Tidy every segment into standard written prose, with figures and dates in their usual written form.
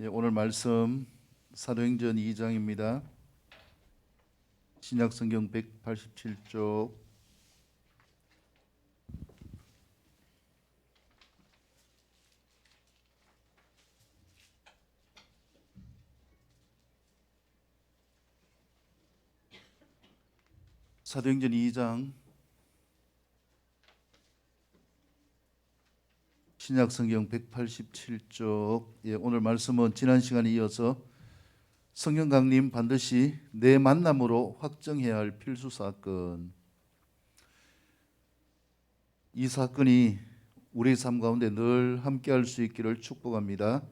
오늘 말씀 사도행전 2장입니다. 신약성경 187쪽 사도행전 2장 신약성경 187쪽 오늘 말씀은 지난 시간에 이어서 성경 강림 반드시 내 만남으로 확정해야 할 필수 사건, 이 사건이 우리의 삶 가운데 늘 함께할 수 있기를 축복합니다.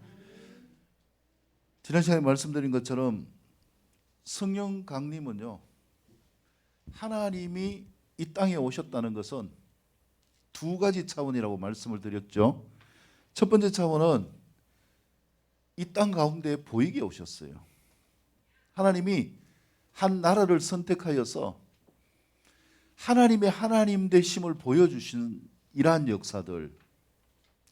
지난 시간에 말씀드린 것처럼 성령 강림은요, 하나님이 이 땅에 오셨다는 것은 두 가지 차원이라고 말씀을 드렸죠. 첫 번째 차원은 이 땅 가운데 보이게 오셨어요. 하나님이 한 나라를 선택하여서 하나님의 하나님 되심을 보여주신 이러한 역사들,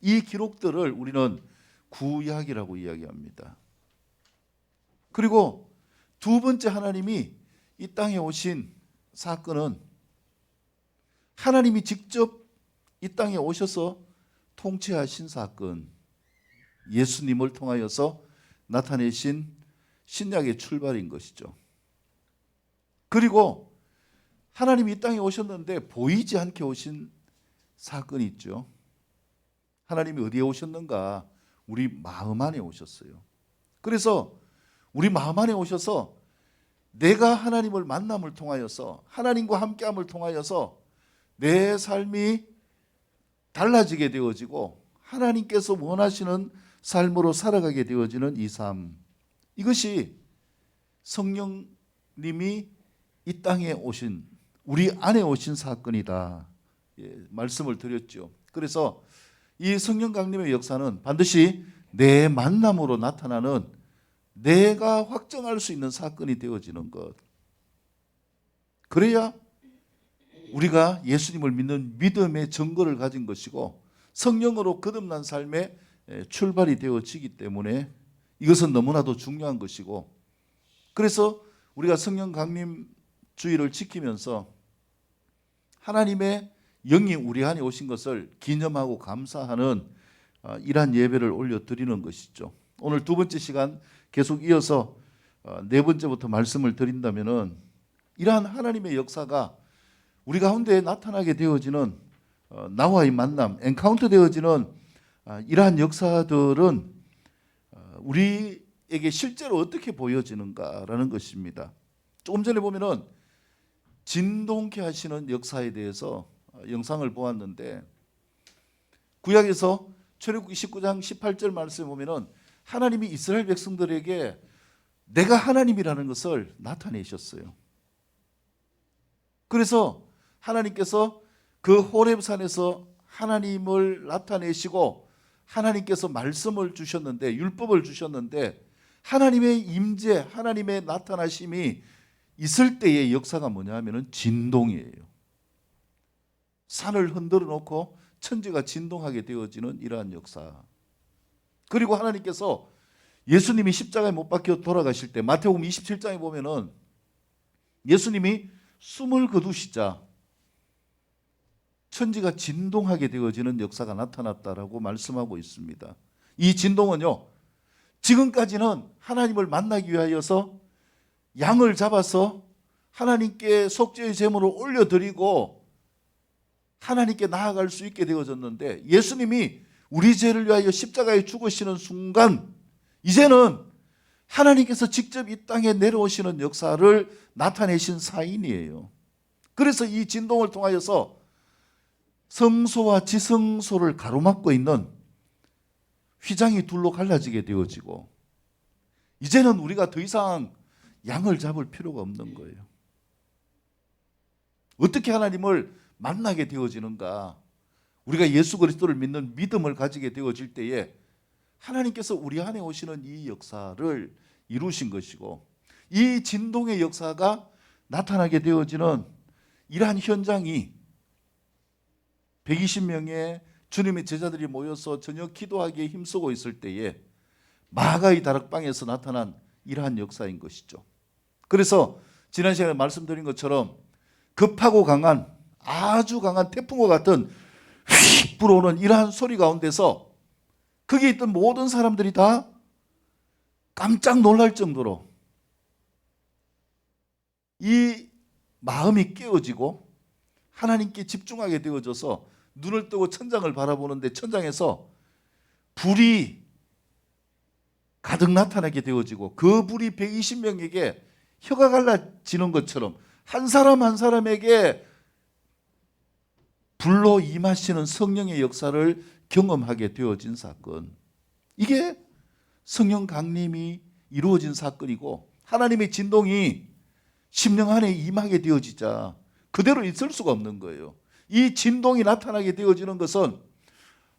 이 기록들을 우리는 구약이라고 이야기합니다. 그리고 두 번째, 하나님이 이 땅에 오신 사건은 하나님이 직접 이 땅에 오셔서 통치하신 사건, 예수님을 통하여서 나타내신 신약의 출발인 것이죠. 그리고 하나님이 이 땅에 오셨는데 보이지 않게 오신 사건이 있죠. 하나님이 어디에 오셨는가? 우리 마음 안에 오셨어요. 그래서 우리 마음 안에 오셔서 내가 하나님을 만남을 통하여서, 하나님과 함께함을 통하여서 내 삶이 달라지게 되어지고 하나님께서 원하시는 삶으로 살아가게 되어지는 이 삶, 이것이 성령님이 이 땅에 오신, 우리 안에 오신 사건이다, 말씀을 드렸죠. 그래서 이 성령 강림의 역사는 반드시 내 만남으로 나타나는, 내가 확정할 수 있는 사건이 되어지는 것, 그래야 우리가 예수님을 믿는 믿음의 증거를 가진 것이고 성령으로 거듭난 삶의 출발이 되어지기 때문에 이것은 너무나도 중요한 것이고, 그래서 우리가 성령 강림 주의를 지키면서 하나님의 영이 우리 안에 오신 것을 기념하고 감사하는 이러한 예배를 올려드리는 것이죠. 오늘 두 번째 시간 계속 이어서 네 번째부터 말씀을 드린다면은, 이러한 하나님의 역사가 우리 가운데 나타나게 되어지는 나와의 만남, 엔카운터 되어지는 이러한 역사들은 우리에게 실제로 어떻게 보여지는가라는 것입니다. 조금 전에 보면은 진동케 하시는 역사에 대해서 영상을 보았는데, 구약에서 출애굽기 19장 18절 말씀에 보면은 하나님이 이스라엘 백성들에게 내가 하나님이라는 것을 나타내셨어요. 그래서 하나님께서 그 호렙산에서 하나님을 나타내시고 하나님께서 말씀을 주셨는데, 율법을 주셨는데, 하나님의 임재, 하나님의 나타나심이 있을 때의 역사가 뭐냐 하면은 진동이에요. 산을 흔들어 놓고 천지가 진동하게 되어지는 이러한 역사. 그리고 하나님께서 예수님이 십자가에 못 박혀 돌아가실 때 마태복음 27장에 보면은 예수님이 숨을 거두시자 천지가 진동하게 되어지는 역사가 나타났다라고 말씀하고 있습니다. 이 진동은요, 지금까지는 하나님을 만나기 위하여서 양을 잡아서 하나님께 속죄의 제물을 올려드리고 하나님께 나아갈 수 있게 되어졌는데, 예수님이 우리 죄를 위하여 십자가에 죽으시는 순간 이제는 하나님께서 직접 이 땅에 내려오시는 역사를 나타내신 사인이에요. 그래서 이 진동을 통하여서 성소와 지성소를 가로막고 있는 휘장이 둘로 갈라지게 되어지고, 이제는 우리가 더 이상 양을 잡을 필요가 없는 거예요. 어떻게 하나님을 만나게 되어지는가? 우리가 예수 그리스도를 믿는 믿음을 가지게 되어질 때에 하나님께서 우리 안에 오시는 이 역사를 이루신 것이고, 이 진동의 역사가 나타나게 되어지는 이러한 현장이 120명의 주님의 제자들이 모여서 저녁 기도하기에 힘쓰고 있을 때에 마가의 다락방에서 나타난 이러한 역사인 것이죠. 그래서 지난 시간에 말씀드린 것처럼 급하고 강한 아주 강한 태풍과 같은 휙 불어오는 이러한 소리 가운데서 거기에 있던 모든 사람들이 다 깜짝 놀랄 정도로 이 마음이 깨어지고 하나님께 집중하게 되어져서 눈을 뜨고 천장을 바라보는데 천장에서 불이 가득 나타나게 되어지고 그 불이 120명에게 혀가 갈라지는 것처럼 한 사람 한 사람에게 불로 임하시는 성령의 역사를 경험하게 되어진 사건. 이게 성령 강림이 이루어진 사건이고 하나님의 진동이 심령 안에 임하게 되어지자 그대로 있을 수가 없는 거예요. 이 진동이 나타나게 되어지는 것은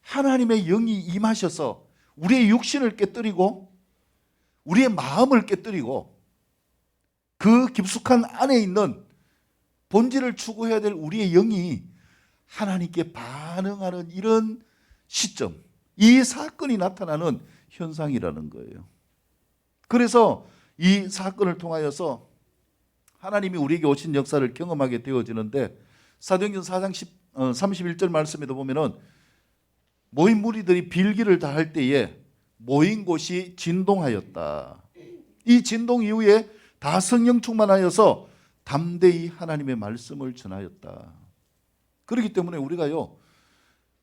하나님의 영이 임하셔서 우리의 육신을 깨뜨리고 우리의 마음을 깨뜨리고 그 깊숙한 안에 있는 본질을 추구해야 될 우리의 영이 하나님께 반응하는 이런 시점, 이 사건이 나타나는 현상이라는 거예요. 그래서 이 사건을 통하여서 하나님이 우리에게 오신 역사를 경험하게 되어지는데 사도행전 4장 31절 말씀에도 보면은 모인 무리들이 빌기를 다할 때에 모인 곳이 진동하였다. 이 진동 이후에 다 성령 충만하여서 담대히 하나님의 말씀을 전하였다. 그렇기 때문에 우리가요,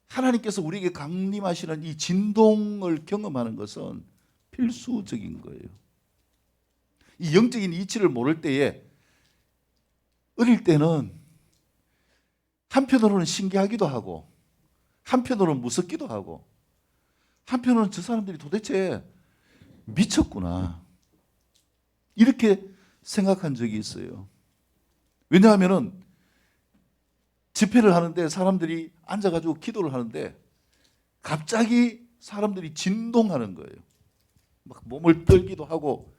하나님께서 우리에게 강림하시는 이 진동을 경험하는 것은 필수적인 거예요. 이 영적인 이치를 모를 때에 어릴 때는 한편으로는 신기하기도 하고 한편으로는 무섭기도 하고 한편으로는 저 사람들이 도대체 미쳤구나 이렇게 생각한 적이 있어요. 왜냐하면은 집회를 하는데 사람들이 앉아가지고 기도를 하는데 갑자기 사람들이 진동하는 거예요. 막 몸을 떨기도 하고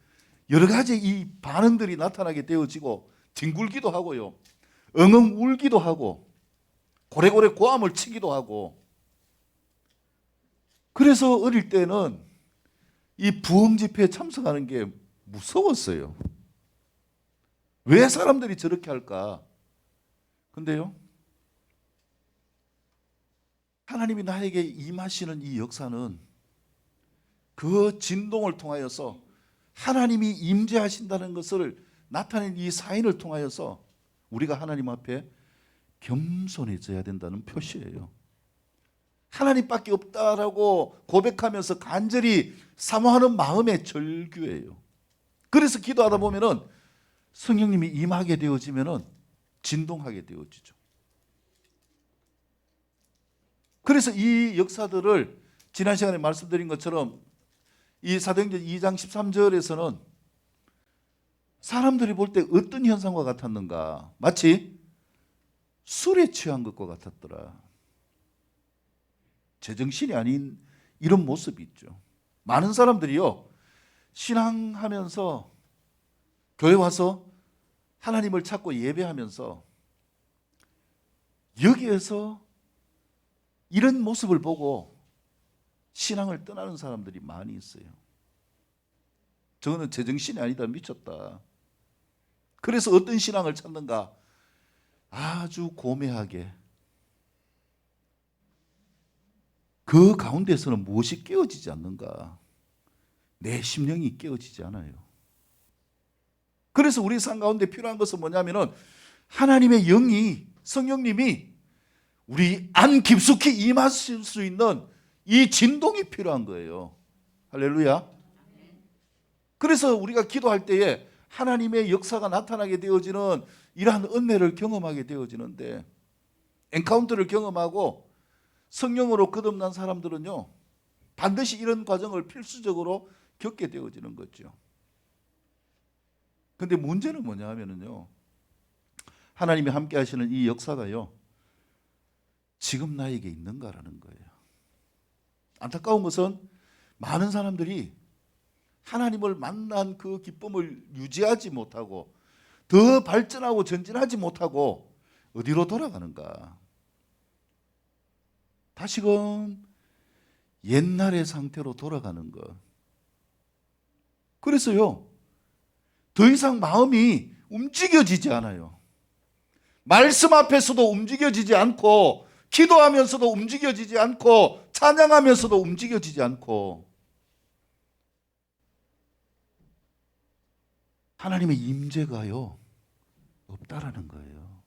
여러 가지 이 반응들이 나타나게 되어지고 뒹굴기도 하고요. 엉엉 울기도 하고 고래고래 고함을 치기도 하고 그래서 어릴 때는 이 부흥 집회에 참석하는 게 무서웠어요. 왜 사람들이 저렇게 할까? 근데요, 하나님이 나에게 임하시는 이 역사는 그 진동을 통하여서 하나님이 임재하신다는 것을 나타낸 이 사인을 통하여서 우리가 하나님 앞에 겸손해져야 된다는 표시예요. 하나님밖에 없다라고 고백하면서 간절히 사모하는 마음의 절규예요. 그래서 기도하다 보면은 성령님이 임하게 되어지면은 진동하게 되어지죠. 그래서 이 역사들을 지난 시간에 말씀드린 것처럼 이 사도행전 2장 13절에서는 사람들이 볼 때 어떤 현상과 같았는가? 마치 술에 취한 것과 같았더라. 제정신이 아닌 이런 모습이 있죠. 많은 사람들이요, 신앙하면서 교회 와서 하나님을 찾고 예배하면서 여기에서 이런 모습을 보고 신앙을 떠나는 사람들이 많이 있어요. 저거는 제정신이 아니다, 미쳤다. 그래서 어떤 신앙을 찾는가? 아주 고매하게 그 가운데서는 무엇이 깨어지지 않는가? 내 심령이 깨어지지 않아요. 그래서 우리 삶 가운데 필요한 것은 뭐냐면은 하나님의 영이, 성령님이 우리 안 깊숙이 임하실 수 있는 이 진동이 필요한 거예요. 할렐루야. 그래서 우리가 기도할 때에 하나님의 역사가 나타나게 되어지는 이러한 은혜를 경험하게 되어지는데, 엔카운터를 경험하고 성령으로 거듭난 사람들은요, 반드시 이런 과정을 필수적으로 겪게 되어지는 거죠. 그런데 문제는 뭐냐 하면은요, 하나님이 함께 하시는 이 역사가요, 지금 나에게 있는가라는 거예요. 안타까운 것은 많은 사람들이 하나님을 만난 그 기쁨을 유지하지 못하고 더 발전하고 전진하지 못하고 어디로 돌아가는가? 다시금 옛날의 상태로 돌아가는 것. 그래서요, 더 이상 마음이 움직여지지 않아요. 말씀 앞에서도 움직여지지 않고, 기도하면서도 움직여지지 않고, 찬양하면서도 움직여지지 않고, 하나님의 임재가요 없다라는 거예요.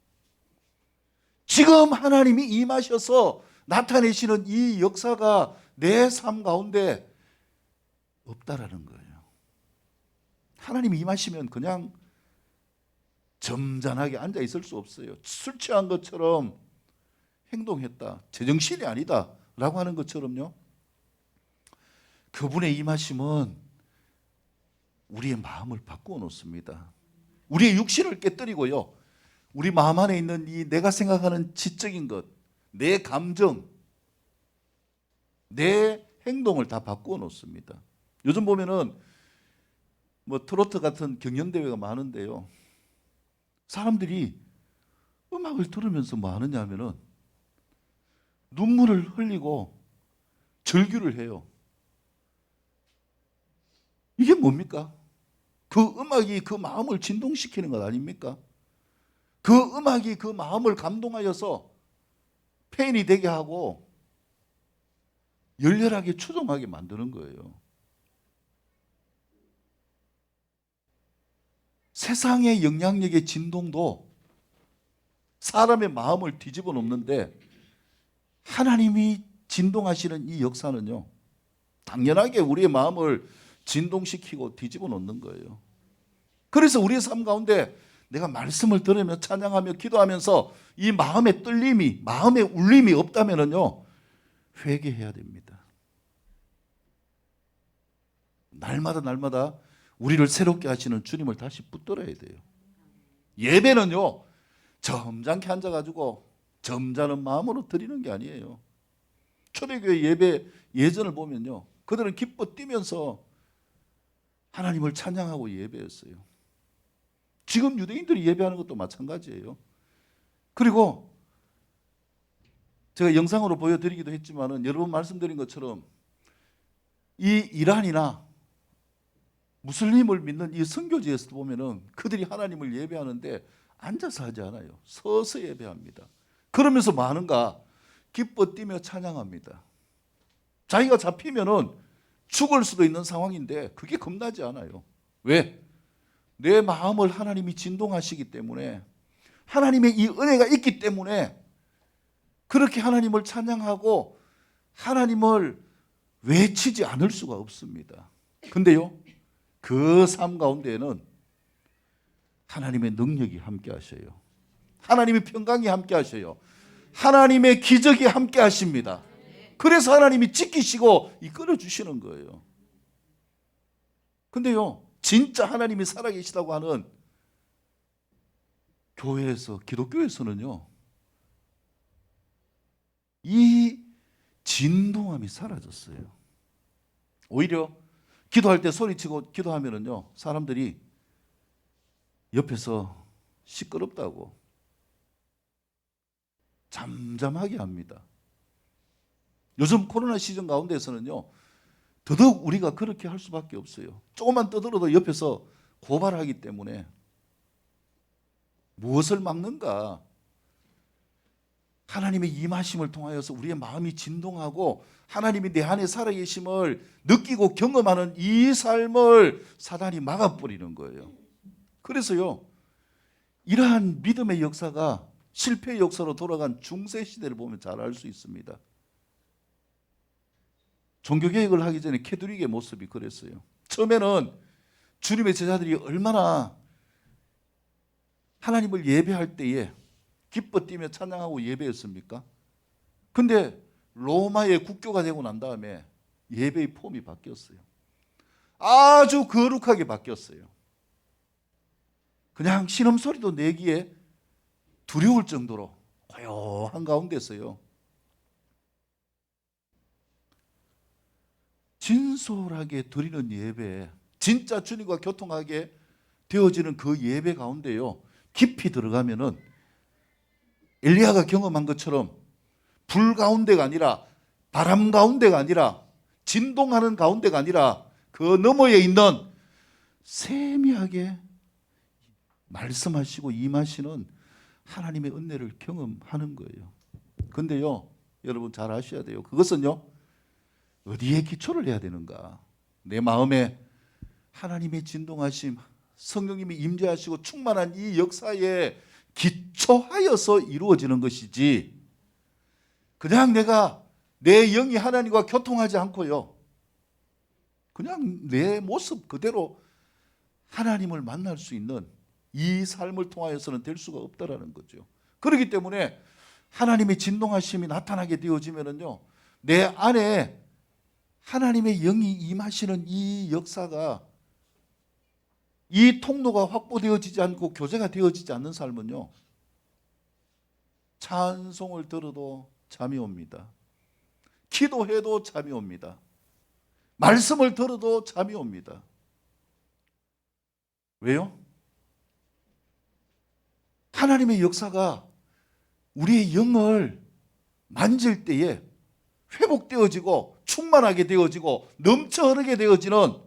지금 하나님이 임하셔서 나타내시는 이 역사가 내 삶 가운데 없다라는 거예요. 하나님이 임하시면 그냥 점잖하게 앉아 있을 수 없어요. 술 취한 것처럼 행동했다, 제정신이 아니다 라고 하는 것처럼요, 그분의 임하심은 우리의 마음을 바꾸어 놓습니다. 우리의 육신을 깨뜨리고요, 우리 마음 안에 있는 이 내가 생각하는 지적인 것, 내 감정, 내 행동을 다 바꾸어 놓습니다. 요즘 보면은 뭐 트로트 같은 경연대회가 많은데요, 사람들이 음악을 들으면서 뭐 하느냐 하면은 눈물을 흘리고 절규를 해요. 이게 뭡니까? 그 음악이 그 마음을 진동시키는 것 아닙니까? 그 음악이 그 마음을 감동하여서 팬이 되게 하고 열렬하게 추종하게 만드는 거예요. 세상의 영향력의 진동도 사람의 마음을 뒤집어 놓는데, 하나님이 진동하시는 이 역사는요, 당연하게 우리의 마음을 진동시키고 뒤집어 놓는 거예요. 그래서 우리의 삶 가운데 내가 말씀을 들으며 찬양하며 기도하면서 이 마음의 떨림이, 마음의 울림이 없다면요, 회개해야 됩니다. 날마다 우리를 새롭게 하시는 주님을 다시 붙들어야 돼요. 예배는요, 점잖게 앉아가지고 점잖은 마음으로 드리는 게 아니에요. 초대교회 예배 예전을 보면요, 그들은 기뻐 뛰면서 하나님을 찬양하고 예배했어요. 지금 유대인들이 예배하는 것도 마찬가지예요. 그리고 제가 영상으로 보여드리기도 했지만은 여러 번 말씀드린 것처럼 이 이란이나 무슬림을 믿는 이 선교지에서 보면은 그들이 하나님을 예배하는데 앉아서 하지 않아요. 서서 예배합니다. 그러면서 뭐 하는가? 기뻐 뛰며 찬양합니다. 자기가 잡히면은 죽을 수도 있는 상황인데 그게 겁나지 않아요. 왜? 내 마음을 하나님이 진동하시기 때문에, 하나님의 이 은혜가 있기 때문에 그렇게 하나님을 찬양하고 하나님을 외치지 않을 수가 없습니다. 근데요, 그 삶 가운데에는 하나님의 능력이 함께 하셔요. 하나님의 평강이 함께 하셔요. 하나님의 기적이 함께 하십니다. 그래서 하나님이 지키시고 이끌어 주시는 거예요. 근데요, 진짜 하나님이 살아계시다고 하는 교회에서, 기독교에서는요, 이 진동함이 사라졌어요. 오히려 기도할 때 소리치고 기도하면은요, 사람들이 옆에서 시끄럽다고 잠잠하게 합니다. 요즘 코로나 시즌 가운데서는요, 더더욱 우리가 그렇게 할 수밖에 없어요. 조금만 떠들어도 옆에서 고발하기 때문에. 무엇을 막는가? 하나님의 임하심을 통하여서 우리의 마음이 진동하고 하나님이 내 안에 살아계심을 느끼고 경험하는 이 삶을 사단이 막아버리는 거예요. 그래서요, 이러한 믿음의 역사가 실패의 역사로 돌아간 중세 시대를 보면 잘 알 수 있습니다. 종교개혁을 하기 전에 캐톨릭의 모습이 그랬어요. 처음에는 주님의 제자들이 얼마나 하나님을 예배할 때에 기뻐 뛰며 찬양하고 예배했습니까? 근데 로마의 국교가 되고 난 다음에 예배의 폼이 바뀌었어요. 아주 거룩하게 바뀌었어요. 그냥 신음소리도 내기에 두려울 정도로 고요한 가운데서요, 진솔하게 드리는 예배, 진짜 주님과 교통하게 되어지는 그 예배 가운데요, 깊이 들어가면은 엘리야가 경험한 것처럼 불 가운데가 아니라, 바람 가운데가 아니라, 진동하는 가운데가 아니라 그 너머에 있는 세미하게 말씀하시고 임하시는 하나님의 은혜를 경험하는 거예요. 근데요, 여러분 잘 아셔야 돼요. 그것은요, 어디에 기초를 해야 되는가? 내 마음에 하나님의 진동하심, 성령님이 임재하시고 충만한 이 역사에 기초하여서 이루어지는 것이지, 그냥 내가 내 영이 하나님과 교통하지 않고요, 그냥 내 모습 그대로 하나님을 만날 수 있는 이 삶을 통하여서는 될 수가 없다라는 거죠. 그렇기 때문에 하나님의 진동하심이 나타나게 되어지면은요, 내 안에 하나님의 영이 임하시는 이 역사가, 이 통로가 확보되어지지 않고 교제가 되어지지 않는 삶은요, 찬송을 들어도 잠이 옵니다. 기도해도 잠이 옵니다. 말씀을 들어도 잠이 옵니다. 왜요? 하나님의 역사가 우리의 영을 만질 때에 회복되어지고 충만하게 되어지고 넘쳐 흐르게 되어지는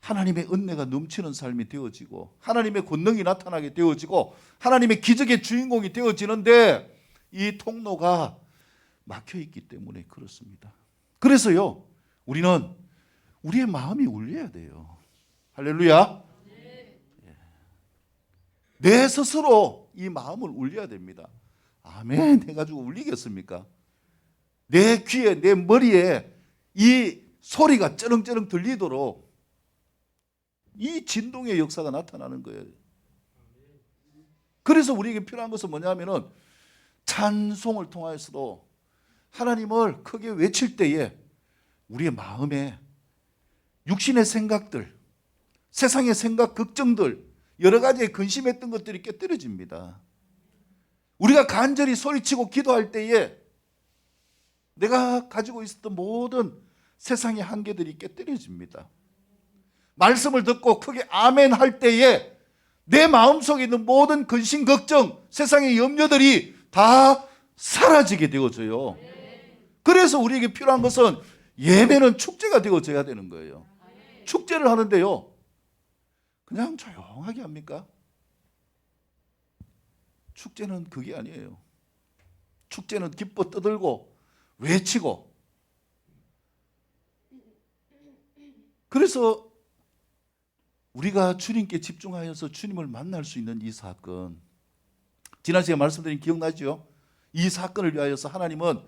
하나님의 은혜가 넘치는 삶이 되어지고 하나님의 권능이 나타나게 되어지고 하나님의 기적의 주인공이 되어지는데, 이 통로가 막혀있기 때문에 그렇습니다. 그래서요, 우리는 우리의 마음이 울려야 돼요. 할렐루야. 내 스스로 이 마음을 울려야 됩니다. 아멘 해가지고 울리겠습니까? 내 귀에, 내 머리에 이 소리가 쩌렁쩌렁 들리도록 이 진동의 역사가 나타나는 거예요. 그래서 우리에게 필요한 것은 뭐냐면은, 찬송을 통하여서도 하나님을 크게 외칠 때에 우리의 마음에 육신의 생각들, 세상의 생각, 걱정들, 여러 가지의 근심했던 것들이 깨뜨려집니다. 우리가 간절히 소리치고 기도할 때에 내가 가지고 있었던 모든 세상의 한계들이 깨뜨려집니다. 말씀을 듣고 크게 아멘 할 때에 내 마음속에 있는 모든 근심, 걱정, 세상의 염려들이 다 사라지게 되어져요. 그래서 우리에게 필요한 것은 예배는 축제가 되어져야 되는 거예요. 축제를 하는데요, 그냥 조용하게 합니까? 축제는 그게 아니에요. 축제는 기뻐 떠들고 외치고. 그래서 우리가 주님께 집중하여서 주님을 만날 수 있는 이 사건, 지난 시간에 말씀드린 기억나죠? 이 사건을 위하여서 하나님은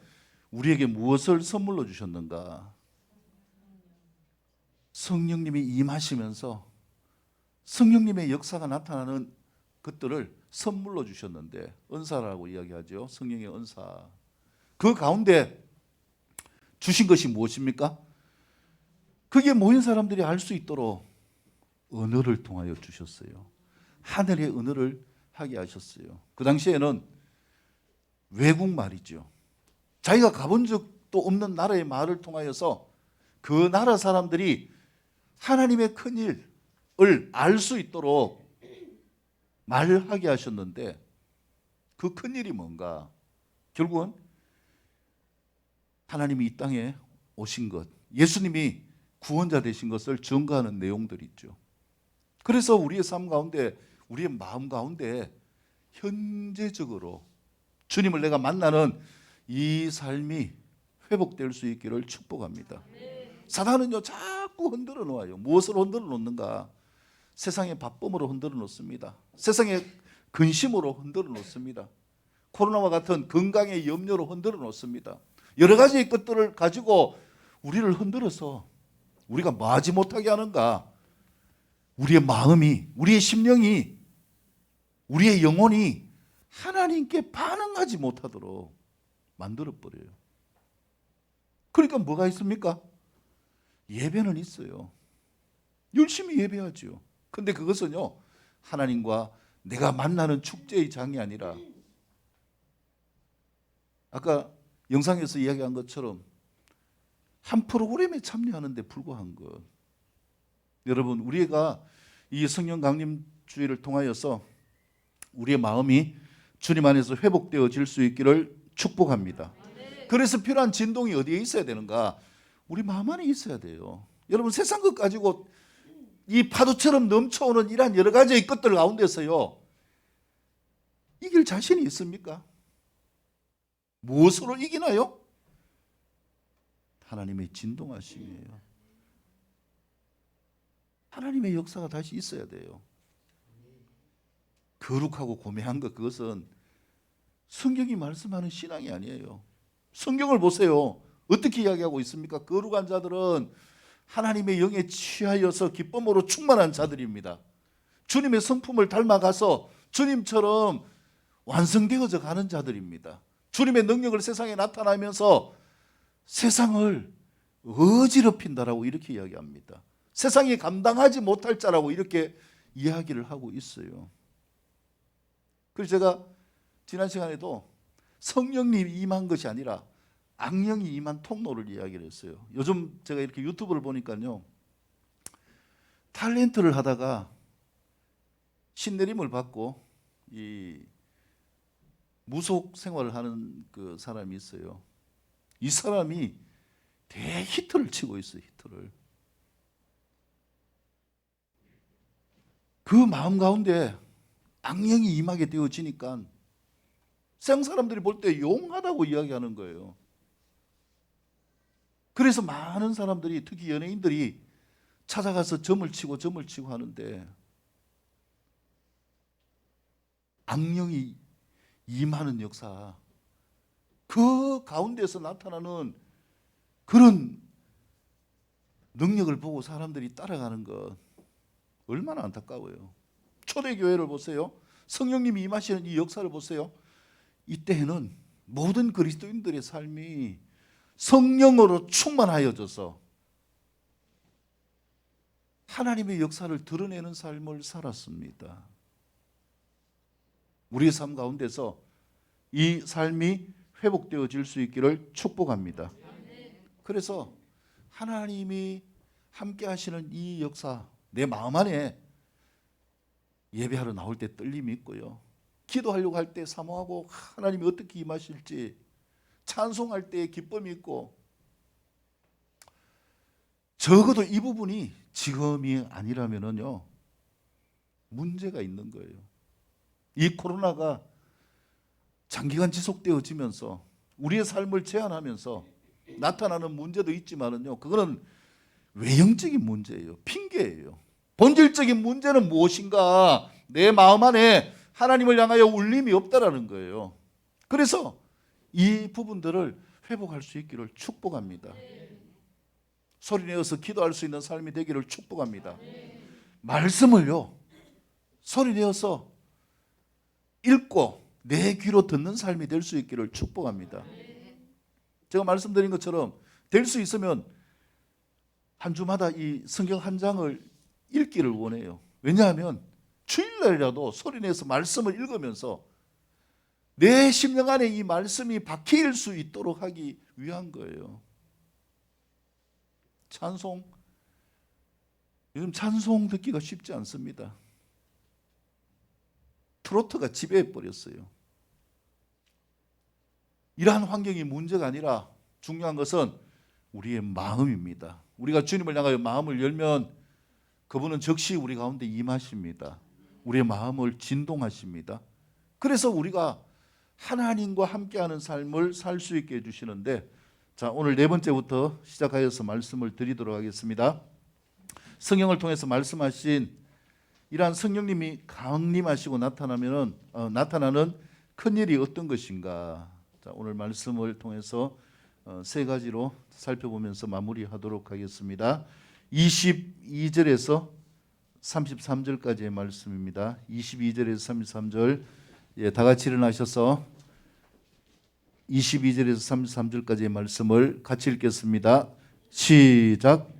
우리에게 무엇을 선물로 주셨는가? 성령님이 임하시면서 성령님의 역사가 나타나는 것들을 선물로 주셨는데, 은사라고 이야기하죠. 성령의 은사. 그 가운데 주신 것이 무엇입니까? 그게 모인 사람들이 알 수 있도록 언어를 통하여 주셨어요. 하늘의 언어를 하게 하셨어요. 그 당시에는 외국말이죠. 자기가 가본 적도 없는 나라의 말을 통하여서 그 나라 사람들이 하나님의 큰일을 알 수 있도록 말을 하게 하셨는데, 그 큰일이 뭔가? 결국은 하나님이 이 땅에 오신 것, 예수님이 구원자 되신 것을 증거하는 내용들이 있죠. 그래서 우리의 삶 가운데, 우리의 마음 가운데 현재적으로 주님을 내가 만나는 이 삶이 회복될 수 있기를 축복합니다. 사단은요, 자꾸 흔들어 놓아요. 무엇으로 흔들어 놓는가? 세상의 바쁨으로 흔들어 놓습니다. 세상의 근심으로 흔들어 놓습니다. 코로나와 같은 건강의 염려로 흔들어 놓습니다. 여러 가지의 것들을 가지고 우리를 흔들어서 우리가 뭐 하지 못하게 하는가? 우리의 마음이, 우리의 심령이, 우리의 영혼이 하나님께 반응하지 못하도록 만들어버려요. 그러니까 뭐가 있습니까? 예배는 있어요. 열심히 예배하죠. 근데 그것은요, 하나님과 내가 만나는 축제의 장이 아니라, 아까 영상에서 이야기한 것처럼 한 프로그램에 참여하는 데 불과한 것. 여러분, 우리가 이 성령 강림 주의를 통하여서 우리의 마음이 주님 안에서 회복되어질 수 있기를 축복합니다. 그래서 필요한 진동이 어디에 있어야 되는가? 우리 마음 안에 있어야 돼요. 여러분, 세상 것 가지고 이 파도처럼 넘쳐오는 이러한 여러 가지의 것들 가운데서요, 이길 자신이 있습니까? 무엇으로 이기나요? 하나님의 진동하심이에요. 하나님의 역사가 다시 있어야 돼요. 거룩하고 고매한 것, 그것은 성경이 말씀하는 신앙이 아니에요. 성경을 보세요. 어떻게 이야기하고 있습니까? 거룩한 자들은 하나님의 영에 취하여서 기쁨으로 충만한 자들입니다. 주님의 성품을 닮아가서 주님처럼 완성되어져 가는 자들입니다. 주님의 능력을 세상에 나타나면서 세상을 어지럽힌다라고 이렇게 이야기합니다. 세상이 감당하지 못할 자라고 이렇게 이야기를 하고 있어요. 그래서 제가 지난 시간에도 성령님이 임한 것이 아니라 악령이 임한 통로를 이야기를 했어요. 요즘 제가 이렇게 유튜브를 보니까요, 탤런트를 하다가 신내림을 받고 이 무속 생활을 하는 그 사람이 있어요. 이 사람이 대히트를 치고 있어요. 히트를. 그 마음 가운데 악령이 임하게 되어지니까 세상 사람들이 볼 때 용하다고 이야기하는 거예요. 그래서 많은 사람들이, 특히 연예인들이 찾아가서 점을 치고 하는데, 악령이 임하는 역사, 그 가운데서 나타나는 그런 능력을 보고 사람들이 따라가는 것, 얼마나 안타까워요. 초대교회를 보세요. 성령님이 임하시는 이 역사를 보세요. 이때에는 모든 그리스도인들의 삶이 성령으로 충만하여져서 하나님의 역사를 드러내는 삶을 살았습니다. 우리의 삶 가운데서 이 삶이 회복되어질 수 있기를 축복합니다. 그래서 하나님이 함께 하시는 이 역사, 내 마음 안에 예배하러 나올 때 떨림이 있고요, 기도하려고 할 때 사모하고 하나님이 어떻게 임하실지 찬송할 때 기쁨이 있고, 적어도 이 부분이 지금이 아니라면요, 문제가 있는 거예요. 이 코로나가 장기간 지속되어지면서 우리의 삶을 제한하면서 나타나는 문제도 있지만은요, 그거는 외형적인 문제예요. 핑계예요. 본질적인 문제는 무엇인가? 내 마음 안에 하나님을 향하여 울림이 없다라는 거예요. 그래서 이 부분들을 회복할 수 있기를 축복합니다. 소리내어서 기도할 수 있는 삶이 되기를 축복합니다. 말씀을요, 소리내어서 읽고 내 귀로 듣는 삶이 될 수 있기를 축복합니다. 제가 말씀드린 것처럼 될 수 있으면 한 주마다 이 성경 한 장을 읽기를 원해요. 왜냐하면 주일날이라도 소리내서 말씀을 읽으면서 내 심령 안에 이 말씀이 박힐 수 있도록 하기 위한 거예요. 찬송, 요즘 찬송 듣기가 쉽지 않습니다. 트로트가 지배해 버렸어요. 이러한 환경이 문제가 아니라 중요한 것은 우리의 마음입니다. 우리가 주님을 향하여 마음을 열면 그분은 즉시 우리 가운데 임하십니다. 우리의 마음을 진동하십니다. 그래서 우리가 하나님과 함께하는 삶을 살 수 있게 해주시는데, 자, 오늘 네 번째부터 시작하여서 말씀을 드리도록 하겠습니다. 성경을 통해서 말씀하신 이러한 성령님이 강림하시고 나타나는 큰 일이 어떤 것인가? 자, 오늘 말씀을 통해서 세 가지로 살펴보면서 마무리하도록 하겠습니다. 22절에서 33절까지의 말씀입니다. 22절에서 33절, 다 같이 일어나셔서 22절에서 33절까지의 말씀을 같이 읽겠습니다. 시작.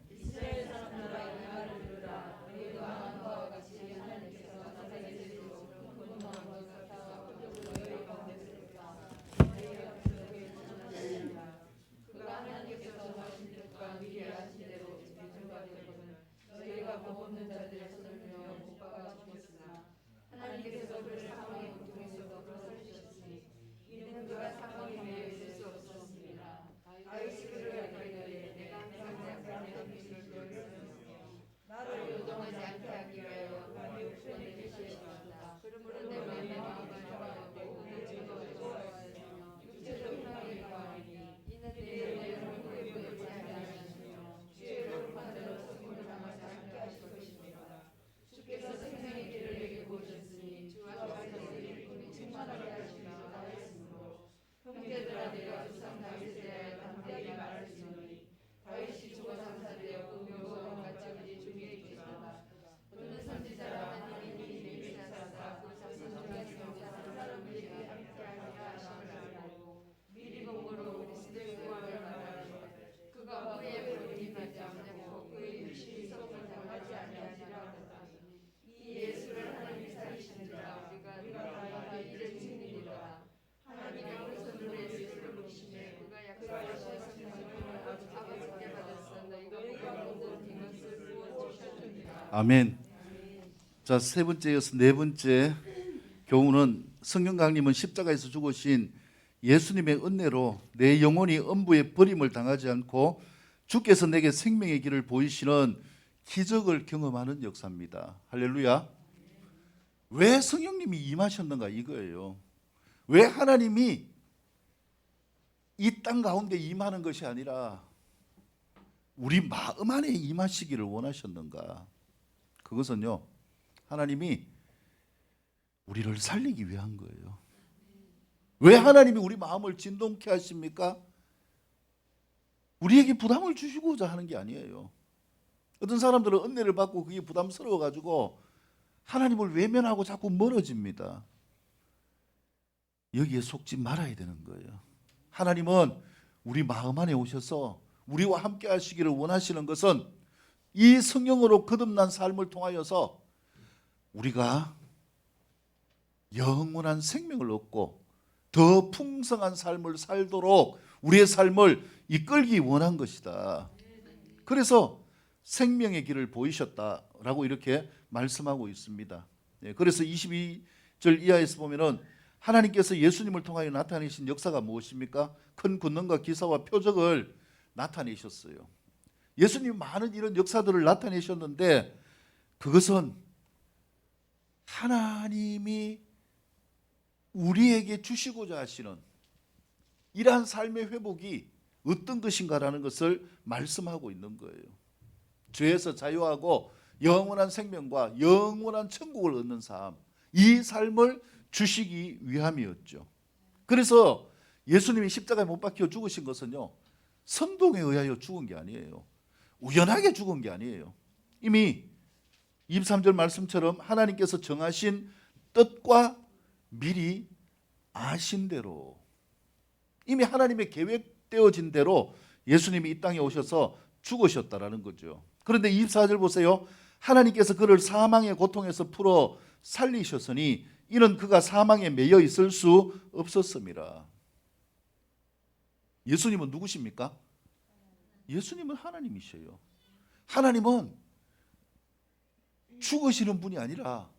아멘. 자, 세 번째 이어서 네 번째 교훈은 성경 강림은 십자가에서 죽으신 예수님의 은혜로 내 영혼이 음부의 버림을 당하지 않고 주께서 내게 생명의 길을 보이시는 기적을 경험하는 역사입니다. 할렐루야. 왜 성령님이 임하셨는가 이거예요. 왜 하나님이 이 땅 가운데 임하는 것이 아니라 우리 마음 안에 임하시기를 원하셨는가? 그것은요, 하나님이 우리를 살리기 위한 거예요. 왜 하나님이 우리 마음을 진동케 하십니까? 우리에게 부담을 주시고자 하는 게 아니에요. 어떤 사람들은 은혜를 받고 그게 부담스러워 가지고 하나님을 외면하고 자꾸 멀어집니다. 여기에 속지 말아야 되는 거예요. 하나님은 우리 마음 안에 오셔서 우리와 함께 하시기를 원하시는 것은 이 성령으로 거듭난 삶을 통하여서 우리가 영원한 생명을 얻고 더 풍성한 삶을 살도록 우리의 삶을 이끌기 원한 것이다. 그래서 생명의 길을 보이셨다라고 이렇게 말씀하고 있습니다. 그래서 22절 이하에서 보면은 하나님께서 예수님을 통하여 나타내신 역사가 무엇입니까? 큰 권능과 기사와 표적을 나타내셨어요. 예수님 많은 이런 역사들을 나타내셨는데 그것은 하나님이 우리에게 주시고자 하시는 이러한 삶의 회복이 어떤 것인가라는 것을 말씀하고 있는 거예요. 죄에서 자유하고 영원한 생명과 영원한 천국을 얻는 삶, 이 삶을 주시기 위함이었죠. 그래서 예수님이 십자가에 못 박혀 죽으신 것은요, 선동에 의하여 죽은 게 아니에요. 우연하게 죽은 게 아니에요. 이미 23절 말씀처럼 하나님께서 정하신 뜻과 미리 아신 대로, 이미 하나님의 계획되어진 대로 예수님이 이 땅에 오셔서 죽으셨다라는 거죠. 그런데 24절 보세요. 하나님께서 그를 사망의 고통에서 풀어 살리셨으니 이는 그가 사망에 매여 있을 수 없었습니다. 예수님은 누구십니까? 예수님은 하나님이셔요. 하나님은 죽으시는 분이 아니라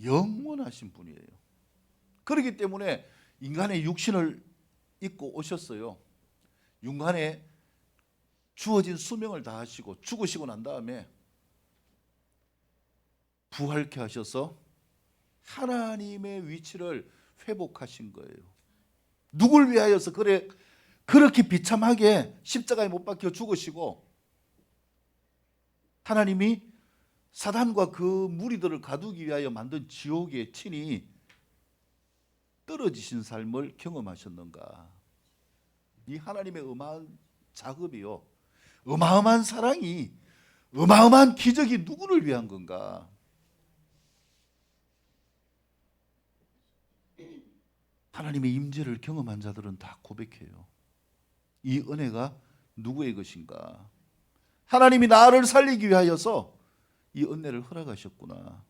영원하신 분이에요. 그렇기 때문에 인간의 육신을 입고 오셨어요. 인간에 주어진 수명을 다하시고 죽으시고 난 다음에 부활케 하셔서 하나님의 위치를 회복하신 거예요. 누굴 위하여서 그렇게 비참하게 십자가에 못 박혀 죽으시고 하나님이 사단과 그 무리들을 가두기 위하여 만든 지옥에 친히 떨어지신 삶을 경험하셨는가? 이 하나님의 어마어마한 작업이요, 어마어마한 사랑이, 어마어마한 기적이 누구를 위한 건가? 하나님의 임재를 경험한 자들은 다 고백해요. 이 은혜가 누구의 것인가? 하나님이 나를 살리기 위하여서 이 은혜를 허락하셨구나.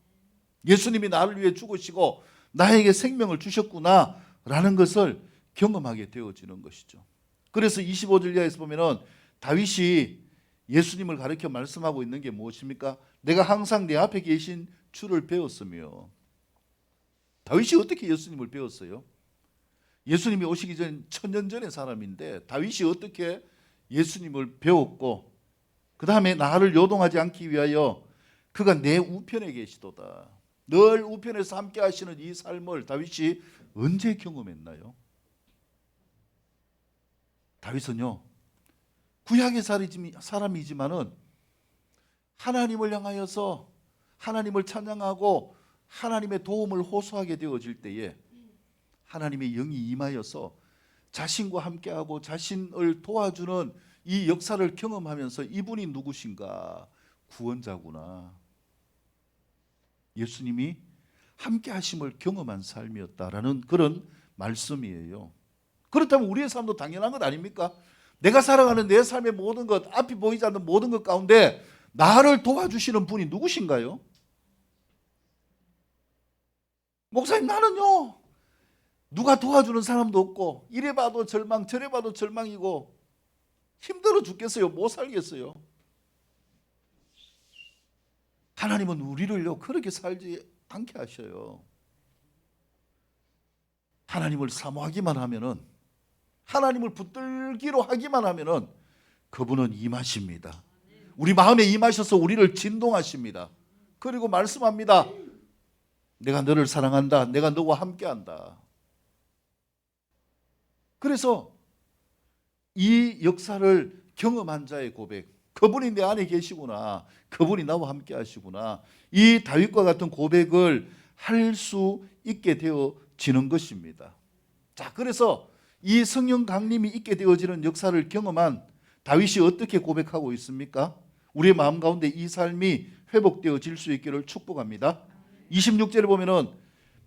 예수님이 나를 위해 죽으시고 나에게 생명을 주셨구나 라는 것을 경험하게 되어지는 것이죠. 그래서 25절 이하에서 보면은 다윗이 예수님을 가르쳐 말씀하고 있는 게 무엇입니까? 내가 항상 내 앞에 계신 주를 배웠으며. 다윗이 어떻게 예수님을 배웠어요? 예수님이 오시기 전 1000년 전의 사람인데 다윗이 어떻게 예수님을 배웠고 그 다음에 나를 요동하지 않기 위하여 그가 내 우편에 계시도다. 늘 우편에서 함께 하시는 이 삶을 다윗이 언제 경험했나요? 다윗은요, 구약의 사람이지만은 하나님을 향하여서 하나님을 찬양하고 하나님의 도움을 호소하게 되어질 때에 하나님의 영이 임하여서 자신과 함께하고 자신을 도와주는 이 역사를 경험하면서 이분이 누구신가? 구원자구나. 예수님이 함께 하심을 경험한 삶이었다라는 그런 말씀이에요. 그렇다면 우리의 삶도 당연한 것 아닙니까? 내가 살아가는 내 삶의 모든 것, 앞이 보이지 않는 모든 것 가운데 나를 도와주시는 분이 누구신가요? 목사님, 나는요 누가 도와주는 사람도 없고 이래 봐도 절망 저래 봐도 절망이고 힘들어 죽겠어요. 못 살겠어요. 하나님은 우리를요 그렇게 살지 않게 하셔요. 하나님을 사모하기만 하면은, 하나님을 붙들기로 하기만 하면은 그분은 임하십니다. 우리 마음에 임하셔서 우리를 진동하십니다. 그리고 말씀합니다. 내가 너를 사랑한다. 내가 너와 함께한다. 그래서 이 역사를 경험한 자의 고백, 그분이 내 안에 계시구나, 그분이 나와 함께 하시구나, 이 다윗과 같은 고백을 할 수 있게 되어지는 것입니다. 자, 그래서 이 성령 강림이 있게 되어지는 역사를 경험한 다윗이 어떻게 고백하고 있습니까? 우리의 마음 가운데 이 삶이 회복되어질 수 있기를 축복합니다. 26절에 보면은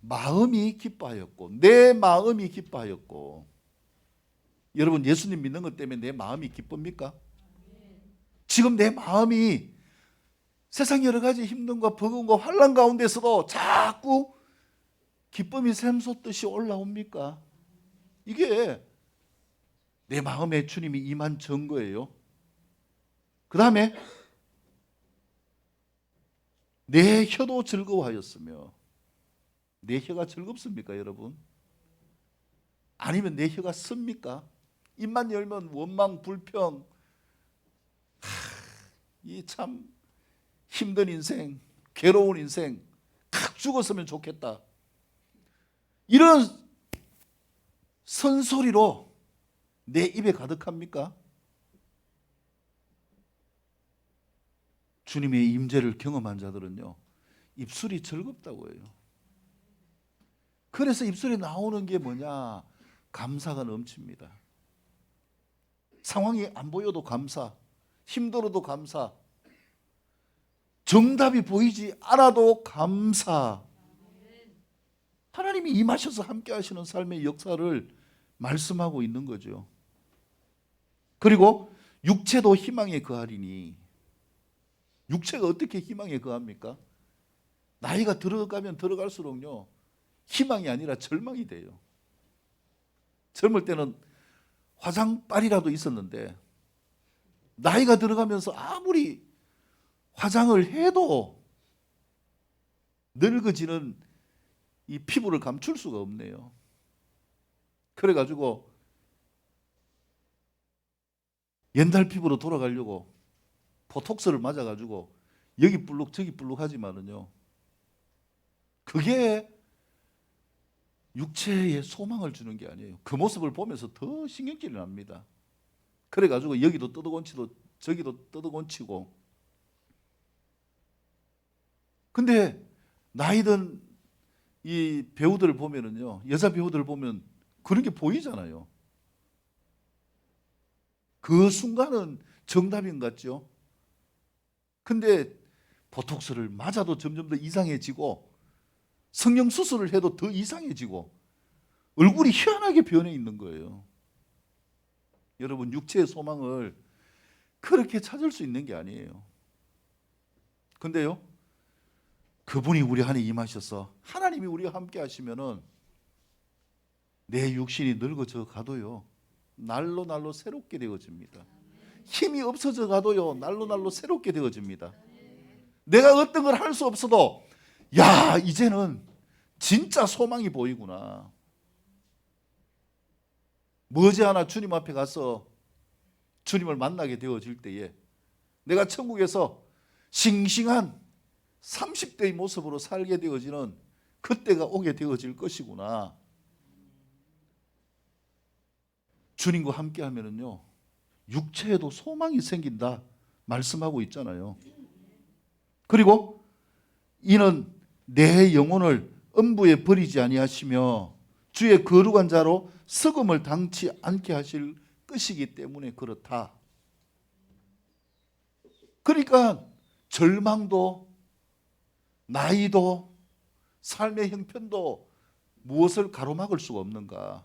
마음이 기뻐하였고, 내 마음이 기뻐하였고. 여러분, 예수님 믿는 것 때문에 내 마음이 기쁩니까? 지금 내 마음이 세상 여러 가지 힘듦과 버거움과 환난 가운데서도 자꾸 기쁨이 샘솟듯이 올라옵니까? 이게 내 마음에 주님이 임한 증거예요. 그 다음에 내 혀도 즐거워하였으며. 내 혀가 즐겁습니까, 여러분? 아니면 내 혀가 씁니까? 입만 열면 원망, 불평, 이 참 힘든 인생, 괴로운 인생, 칵 죽었으면 좋겠다, 이런 선소리로 내 입에 가득합니까? 주님의 임재를 경험한 자들은요, 입술이 즐겁다고 해요. 그래서 입술에 나오는 게 뭐냐? 감사가 넘칩니다. 상황이 안 보여도 감사, 힘들어도 감사, 정답이 보이지 않아도 감사. 하나님이 임하셔서 함께 하시는 삶의 역사를 말씀하고 있는 거죠. 그리고 육체도 희망에 거하리니. 육체가 어떻게 희망에 거합니까? 나이가 들어가면 들어갈수록요, 희망이 아니라 절망이 돼요. 젊을 때는 화장빨이라도 있었는데 나이가 들어가면서 아무리 화장을 해도 늙어지는 이 피부를 감출 수가 없네요. 그래가지고 옛날 피부로 돌아가려고 보톡스를 맞아가지고 여기 불룩 저기 불룩 하지만은요, 그게 육체에 소망을 주는 게 아니에요. 그 모습을 보면서 더 신경질이 납니다. 그래가지고 여기도 떠덕온치고 저기도 떠덕온치고. 근데 나이든 이 배우들을 보면은요, 여자 배우들을 보면 그런 게 보이잖아요. 그 순간은 정답인 것 같죠. 근데 보톡스를 맞아도 점점 더 이상해지고, 성형 수술을 해도 더 이상해지고, 얼굴이 희한하게 변해 있는 거예요. 여러분, 육체의 소망을 그렇게 찾을 수 있는 게 아니에요. 근데요, 그분이 우리 안에 임하셔서 하나님이 우리와 함께 하시면은 내 육신이 늙어져 가도요, 날로 날로 새롭게 되어집니다. 힘이 없어져 가도요, 날로 날로 새롭게 되어집니다. 내가 어떤 걸 할 수 없어도, 야, 이제는 진짜 소망이 보이구나. 머지않아 주님 앞에 가서 주님을 만나게 되어질 때에 내가 천국에서 싱싱한 30대의 모습으로 살게 되어지는 그때가 오게 되어질 것이구나. 주님과 함께 하면은요, 육체에도 소망이 생긴다 말씀하고 있잖아요. 그리고 이는 내 영혼을 음부에 버리지 아니하시며 주의 거룩한 자로 썩음을 당치 않게 하실 것이기 때문에 그렇다. 그러니까 절망도 나이도 삶의 형편도 무엇을 가로막을 수가 없는가?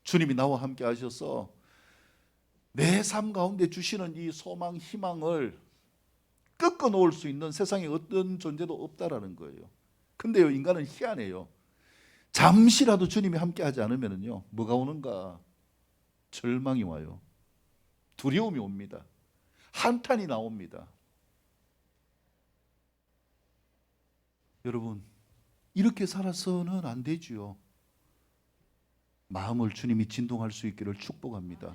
주님이 나와 함께 하셔서 내 삶 가운데 주시는 이 소망, 희망을 꺾어 놓을 수 있는 세상에 어떤 존재도 없다라는 거예요. 근데요, 인간은 희한해요. 잠시라도 주님이 함께 하지 않으면요, 뭐가 오는가? 절망이 와요. 두려움이 옵니다. 한탄이 나옵니다. 여러분, 이렇게 살아서는 안 되지요. 마음을 주님이 진동할 수 있기를 축복합니다.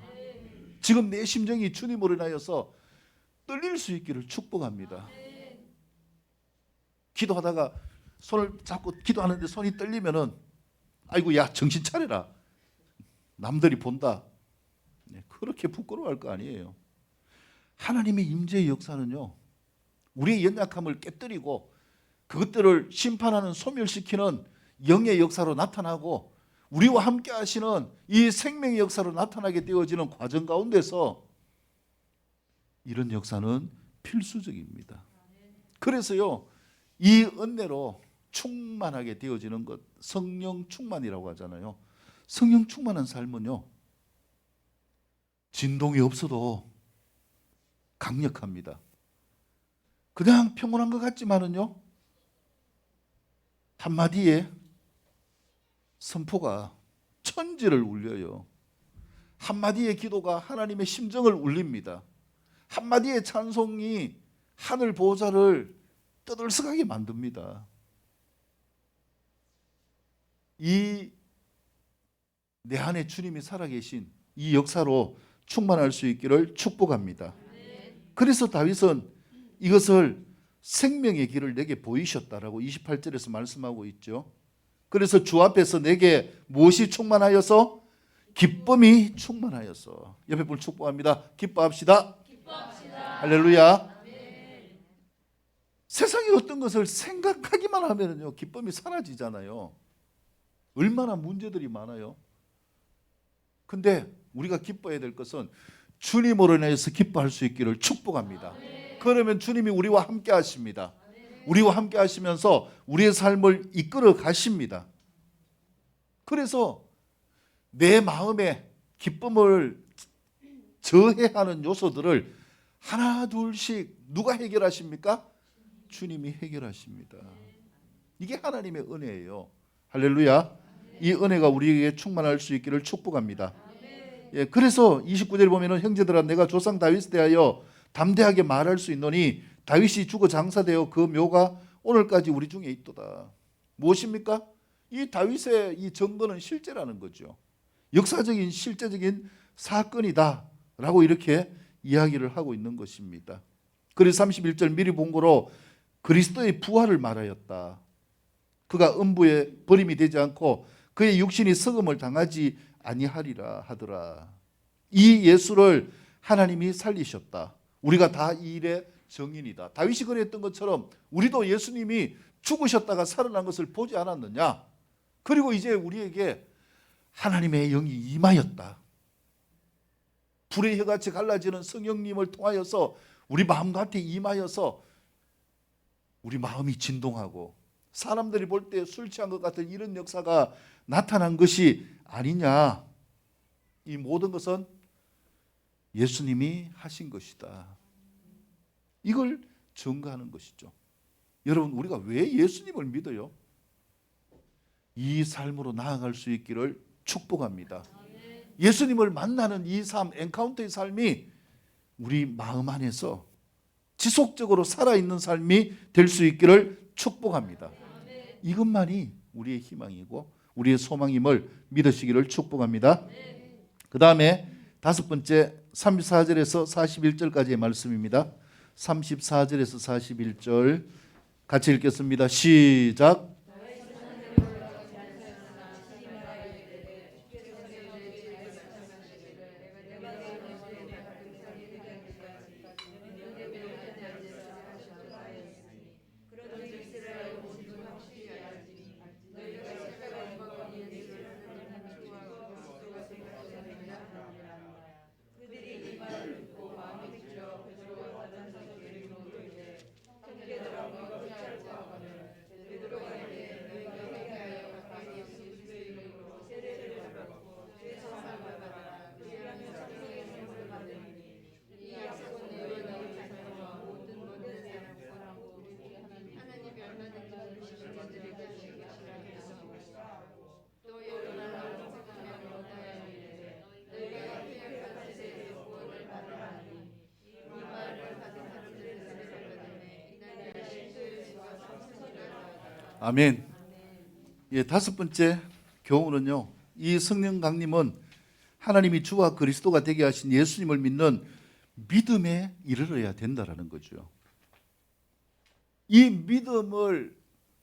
지금 내 심정이 주님으로 인하여서 떨릴 수 있기를 축복합니다. 기도하다가 손을 잡고 기도하는데 손이 떨리면은 아이고 야 정신 차려라. 남들이 본다. 그렇게 부끄러워할 거 아니에요. 하나님의 임재의 역사는요, 우리의 연약함을 깨뜨리고 그것들을 심판하는 소멸시키는 영의 역사로 나타나고 우리와 함께 하시는 이 생명의 역사로 나타나게 되어지는 과정 가운데서 이런 역사는 필수적입니다. 그래서요, 이 은혜로 충만하게 되어지는 것, 성령 충만이라고 하잖아요. 성령 충만한 삶은요, 진동이 없어도 강력합니다. 그냥 평온한 것 같지만은요, 한마디에 선포가 천지를 울려요. 한마디의 기도가 하나님의 심정을 울립니다. 한마디의 찬송이 하늘 보좌를 떠들썩하게 만듭니다. 이 내 안에 주님이 살아계신 이 역사로 충만할 수 있기를 축복합니다. 그래서 다윗은 이것을 생명의 길을 내게 보이셨다라고 28절에서 말씀하고 있죠. 그래서 주 앞에서 내게 무엇이 충만하여서? 기쁨이 충만하여서. 옆에 분 축복합니다. 기뻐합시다. 기뻐합시다. 할렐루야. 아멘. 세상의 어떤 것을 생각하기만 하면요, 기쁨이 사라지잖아요. 얼마나 문제들이 많아요. 근데 우리가 기뻐해야 될 것은 주님으로 인해서 기뻐할 수 있기를 축복합니다. 그러면 주님이 우리와 함께 하십니다. 우리와 함께 하시면서 우리의 삶을 이끌어 가십니다. 그래서 내 마음에 기쁨을 저해하는 요소들을 하나 둘씩 누가 해결하십니까? 주님이 해결하십니다. 이게 하나님의 은혜예요. 할렐루야. 이 은혜가 우리에게 충만할 수 있기를 축복합니다. 예, 그래서 29절에 보면은 형제들아 내가 조상 다윗에 대하여 담대하게 말할 수 있노니 다윗이 죽어 장사되어 그 묘가 오늘까지 우리 중에 있도다. 무엇입니까? 이 다윗의 이 증거는 실제라는 거죠. 역사적인 실제적인 사건이다 라고 이렇게 이야기를 하고 있는 것입니다. 그래서 31절 미리 본 거로 그리스도의 부활을 말하였다. 그가 음부에 버림이 되지 않고 그의 육신이 썩음을 당하지 아니하리라 하더라. 이 예수를 하나님이 살리셨다. 우리가 다 이 일의 증인이다. 다윗이 그랬던 것처럼 우리도 예수님이 죽으셨다가 살아난 것을 보지 않았느냐. 그리고 이제 우리에게 하나님의 영이 임하였다. 불의 혀같이 갈라지는 성령님을 통하여서 우리 마음 곁에 임하여서 우리 마음이 진동하고 사람들이 볼 때 술 취한 것 같은 이런 역사가 나타난 것이 아니냐. 이 모든 것은 예수님이 하신 것이다. 이걸 증거하는 것이죠. 여러분, 우리가 왜 예수님을 믿어요? 이 삶으로 나아갈 수 있기를 축복합니다. 예수님을 만나는 이 삶, 엔카운터의 삶이 우리 마음 안에서 지속적으로 살아있는 삶이 될 수 있기를 축복합니다. 이것만이 우리의 희망이고 우리의 소망임을 믿으시기를 축복합니다. 그 다음에 다섯 번째 34절에서 41절까지의 말씀입니다. 34절에서 41절 같이 읽겠습니다. 시작. 아멘. 예, 다섯 번째 교훈은요. 이 성령 강림은 하나님이 주와 그리스도가 되게 하신 예수님을 믿는 믿음에 이르러야 된다라는 거죠. 이 믿음을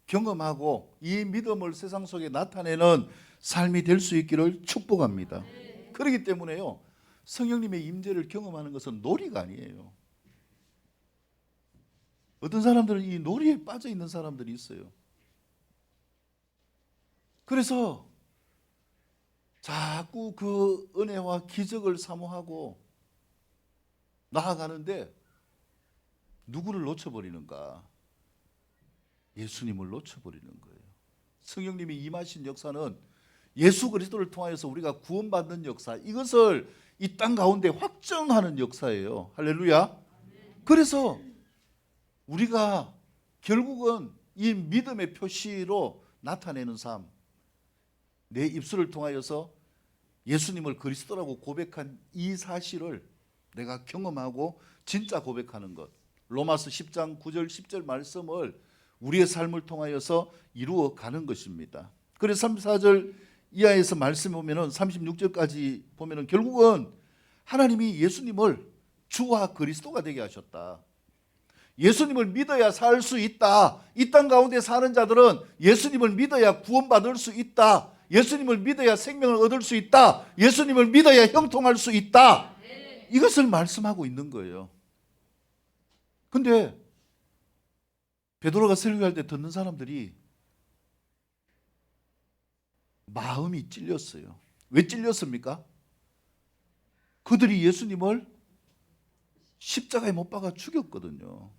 경험하고 이 믿음을 세상 속에 나타내는 삶이 될 수 있기를 축복합니다. 그렇기 때문에요. 성령님의 임재를 경험하는 것은 놀이가 아니에요. 어떤 사람들은 이 놀이에 빠져 있는 사람들이 있어요. 그래서 자꾸 그 은혜와 기적을 사모하고 나아가는데 누구를 놓쳐버리는가? 예수님을 놓쳐버리는 거예요. 성령님이 임하신 역사는 예수 그리스도를 통하여서 우리가 구원받는 역사, 이것을 이 땅 가운데 확정하는 역사예요. 할렐루야. 그래서 우리가 결국은 이 믿음의 표시로 나타내는 삶, 내 입술을 통하여서 예수님을 그리스도라고 고백한 이 사실을 내가 경험하고 진짜 고백하는 것, 로마서 10장 9절 10절 말씀을 우리의 삶을 통하여서 이루어 가는 것입니다. 그래서 34절 이하에서 말씀 보면은 36절까지 보면은 결국은 하나님이 예수님을 주와 그리스도가 되게 하셨다. 예수님을 믿어야 살 수 있다. 이 땅 가운데 사는 자들은 예수님을 믿어야 구원받을 수 있다. 예수님을 믿어야 생명을 얻을 수 있다. 예수님을 믿어야 형통할 수 있다. 이것을 말씀하고 있는 거예요. 근데 베드로가 설교할 때 듣는 사람들이 마음이 찔렸어요. 왜 찔렸습니까? 그들이 예수님을 십자가에 못 박아 죽였거든요.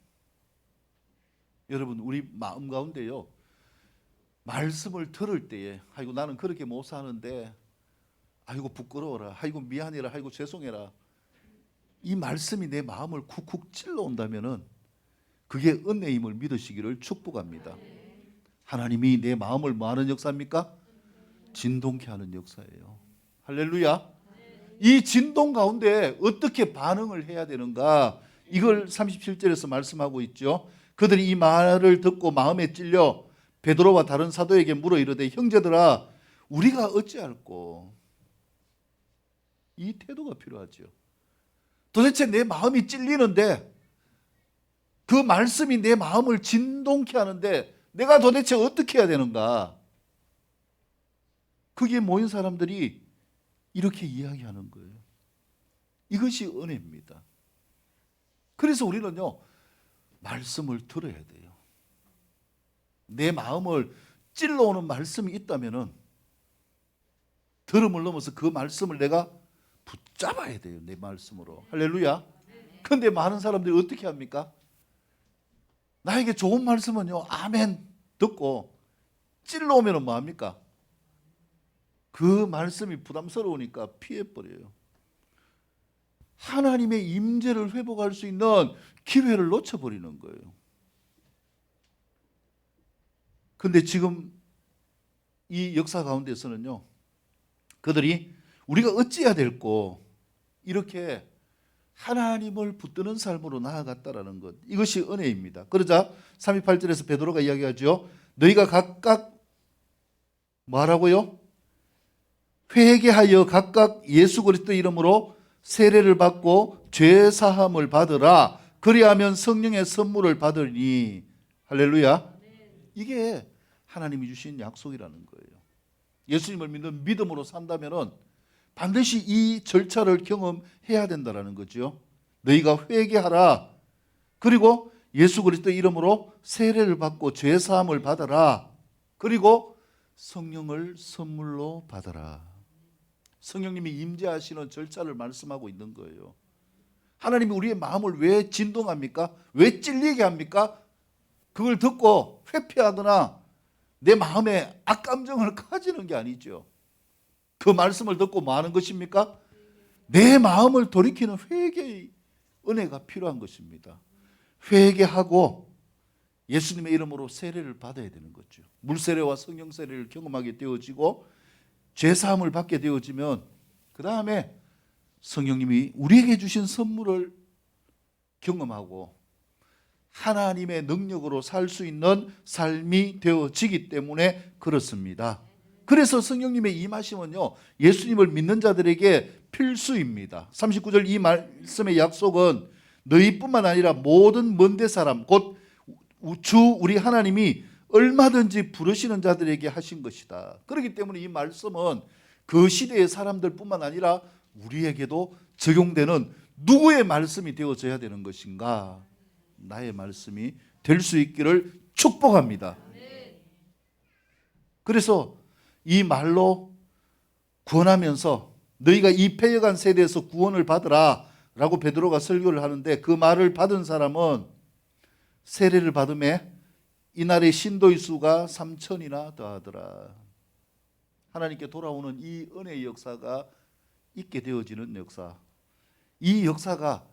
여러분, 우리 마음 가운데요, 말씀을 들을 때에 아이고 나는 그렇게 못 사는데 아이고 부끄러워라, 아이고 미안해라, 아이고 죄송해라, 이 말씀이 내 마음을 쿡쿡 찔러 온다면은 그게 은혜임을 믿으시기를 축복합니다. 하나님이 내 마음을 뭐 하는 역사입니까? 진동케 하는 역사예요. 할렐루야. 이 진동 가운데 어떻게 반응을 해야 되는가, 이걸 37절에서 말씀하고 있죠. 그들이 이 말을 듣고 마음에 찔려 베드로와 다른 사도에게 물어 이르되 형제들아 우리가 어찌할꼬. 이 태도가 필요하죠. 도대체 내 마음이 찔리는데, 그 말씀이 내 마음을 진동케 하는데 내가 도대체 어떻게 해야 되는가. 거기에 모인 사람들이 이렇게 이야기하는 거예요. 이것이 은혜입니다. 그래서 우리는요, 말씀을 들어야 돼요. 내 마음을 찔러오는 말씀이 있다면은 들음을 넘어서 그 말씀을 내가 붙잡아야 돼요. 내 말씀으로. 할렐루야. 그런데 많은 사람들이 어떻게 합니까? 나에게 좋은 말씀은요, 아멘 듣고 찔러오면 뭐합니까? 그 말씀이 부담스러우니까 피해버려요. 하나님의 임재를 회복할 수 있는 기회를 놓쳐버리는 거예요. 그런데 지금 이 역사 가운데서는요, 그들이 우리가 어찌해야 될꼬 이렇게 하나님을 붙드는 삶으로 나아갔다라는 것, 이것이 은혜입니다. 그러자 38절에서 베드로가 이야기하죠. 너희가 각각 뭐라고요? 회개하여 각각 예수 그리스도 이름으로 세례를 받고 죄 사함을 받으라. 그리하면 성령의 선물을 받으니. 할렐루야. 이게 하나님이 주신 약속이라는 거예요. 예수님을 믿는 믿음으로 산다면은 반드시 이 절차를 경험해야 된다는 거죠. 너희가 회개하라. 그리고 예수 그리스도 이름으로 세례를 받고 죄 사함을 받아라. 그리고 성령을 선물로 받아라. 성령님이 임재하시는 절차를 말씀하고 있는 거예요. 하나님이 우리의 마음을 왜 진동합니까? 왜 찔리게 합니까? 그걸 듣고 회피하거나 내 마음에 악감정을 가지는 게 아니죠. 그 말씀을 듣고 뭐 하는 것입니까? 내 마음을 돌이키는 회개의 은혜가 필요한 것입니다. 회개하고 예수님의 이름으로 세례를 받아야 되는 거죠. 물세례와 성령 세례를 경험하게 되어지고 죄 사함을 받게 되어지면 그 다음에 성령님이 우리에게 주신 선물을 경험하고 하나님의 능력으로 살 수 있는 삶이 되어지기 때문에 그렇습니다. 그래서 성령님의 임하심은요, 예수님을 믿는 자들에게 필수입니다. 39절 이 말씀의 약속은 너희뿐만 아니라 모든 먼데 사람 곧 주 우리 하나님이 얼마든지 부르시는 자들에게 하신 것이다. 그렇기 때문에 이 말씀은 그 시대의 사람들뿐만 아니라 우리에게도 적용되는 누구의 말씀이 되어져야 되는 것인가? 나의 말씀이 될 수 있기를 축복합니다. 그래서 이 말로 구원하면서 너희가 이 패역한 세대에서 구원을 받으라 라고 베드로가 설교를 하는데, 그 말을 받은 사람은 세례를 받음에 이날의 신도의 수가 3,000이나 더하더라. 하나님께 돌아오는 이 은혜의 역사가 있게 되어지는 역사, 이 역사가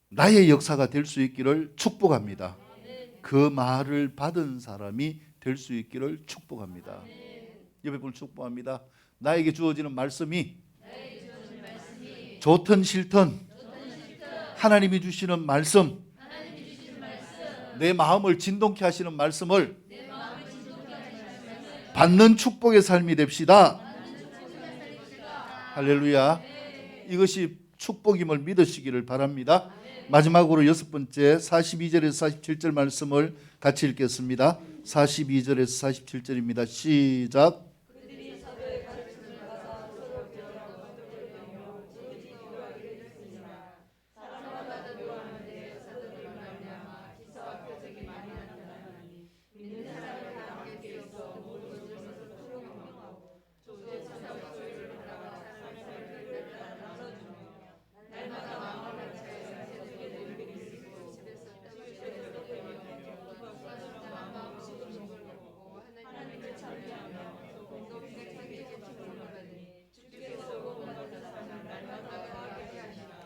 나의 역사가 될 수 있기를 축복합니다. 그 말을 받은 사람이 될 수 있기를 축복합니다. 옆에 분 축복합니다. 나에게 주어지는 말씀이 좋든 싫든 하나님이 주시는 말씀, 내 마음을 진동케 하시는 말씀을 받는 축복의 삶이 됩시다. 할렐루야. 이것이 축복임을 믿으시기를 바랍니다. 마지막으로 여섯 번째 42절에서 47절 말씀을 같이 읽겠습니다. 42절에서 47절입니다. 시작.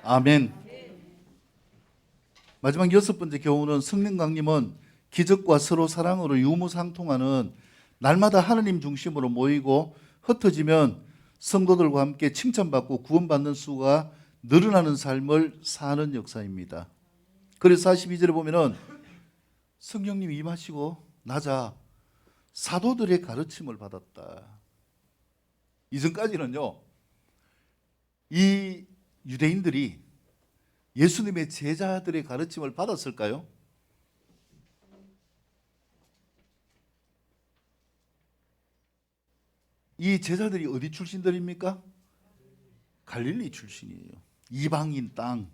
아멘. 마지막 여섯 번째 교훈은 성령 강림은 기적과 서로 사랑으로 유무상통하는, 날마다 하나님 중심으로 모이고 흩어지면 성도들과 함께 칭찬받고 구원받는 수가 늘어나는 삶을 사는 역사입니다. 그래서 42절에 보면은 성령님이 임하시고 나자 사도들의 가르침을 받았다. 이전까지는요, 이 유대인들이 예수님의 제자들의 가르침을 받았을까요? 이 제자들이 어디 출신들입니까? 갈릴리 출신이에요. 이방인 땅,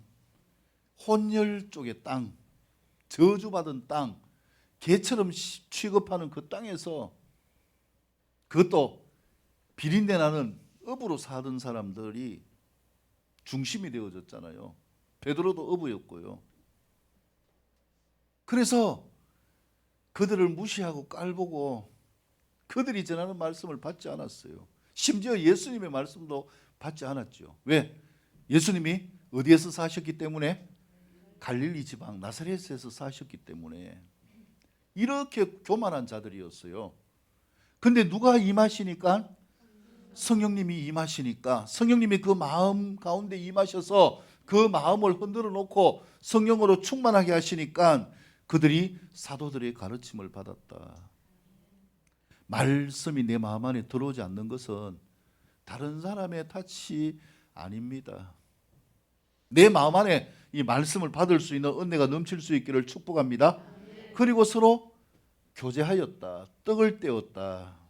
혼혈 쪽의 땅, 저주받은 땅, 개처럼 취급하는 그 땅에서, 그것도 비린내 나는 업으로 사던 사람들이 중심이 되어졌잖아요. 베드로도 어부였고요. 그래서 그들을 무시하고 깔보고 그들이 전하는 말씀을 받지 않았어요. 심지어 예수님의 말씀도 받지 않았죠. 왜? 예수님이 어디에서 사셨기 때문에? 갈릴리 지방 나사렛에서 사셨기 때문에. 이렇게 교만한 자들이었어요. 근데 누가 임하시니까? 성령님이 임하시니까, 성령님이 그 마음 가운데 임하셔서 그 마음을 흔들어 놓고 성령으로 충만하게 하시니까 그들이 사도들의 가르침을 받았다. 말씀이 내 마음 안에 들어오지 않는 것은 다른 사람의 탓이 아닙니다. 내 마음 안에 이 말씀을 받을 수 있는 은혜가 넘칠 수 있기를 축복합니다. 그리고 서로 교제하였다. 떡을 떼었다.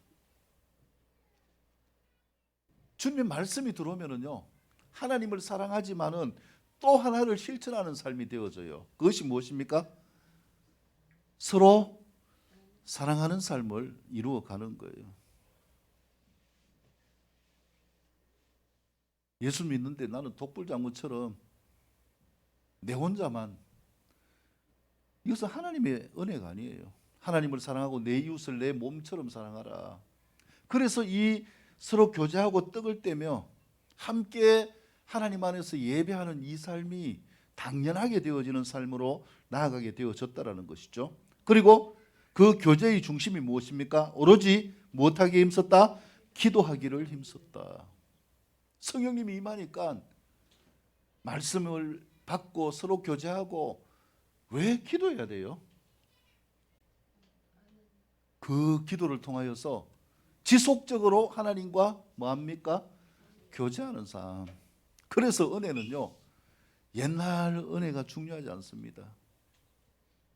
주님의 말씀이 들어오면은요, 하나님을 사랑하지만은 또 하나를 실천하는 삶이 되어져요. 그것이 무엇입니까? 서로 사랑하는 삶을 이루어가는 거예요. 예수 믿는데 나는 독불장군처럼 내 혼자만, 이것은 하나님의 은혜가 아니에요. 하나님을 사랑하고 내 이웃을 내 몸처럼 사랑하라. 그래서 이 서로 교제하고 떡을 떼며 함께 하나님 안에서 예배하는 이 삶이 당연하게 되어지는 삶으로 나아가게 되어졌다라는 것이죠. 그리고 그 교제의 중심이 무엇입니까? 오로지 무엇하기에 힘썼다? 기도하기를 힘썼다. 성령님이 임하니까 말씀을 받고 서로 교제하고 왜 기도해야 돼요? 그 기도를 통하여서 지속적으로 하나님과 뭐합니까? 교제하는 삶. 그래서 은혜는요, 옛날 은혜가 중요하지 않습니다.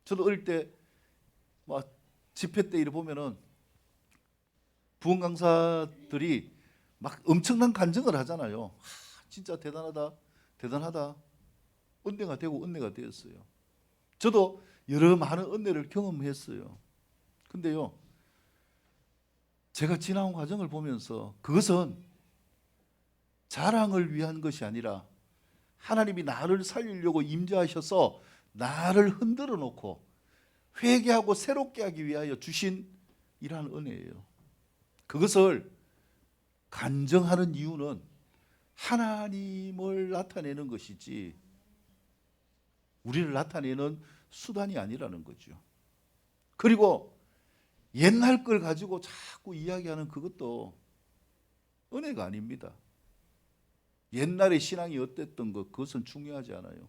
저도 어릴 때 집회 때 이래 보면은 부흥 강사들이 막 엄청난 간증을 하잖아요. 진짜 대단하다, 대단하다. 은혜가 되고 은혜가 되었어요. 저도 여러 많은 은혜를 경험했어요. 근데요, 제가 지나온 과정을 보면서 그것은 자랑을 위한 것이 아니라 하나님이 나를 살리려고 임재하셔서 나를 흔들어 놓고 회개하고 새롭게 하기 위하여 주신 이러한 은혜예요. 그것을 간증하는 이유는 하나님을 나타내는 것이지 우리를 나타내는 수단이 아니라는 거죠. 그리고 옛날 걸 가지고 자꾸 이야기하는 그것도 은혜가 아닙니다. 옛날의 신앙이 어땠던 것, 그것은 중요하지 않아요.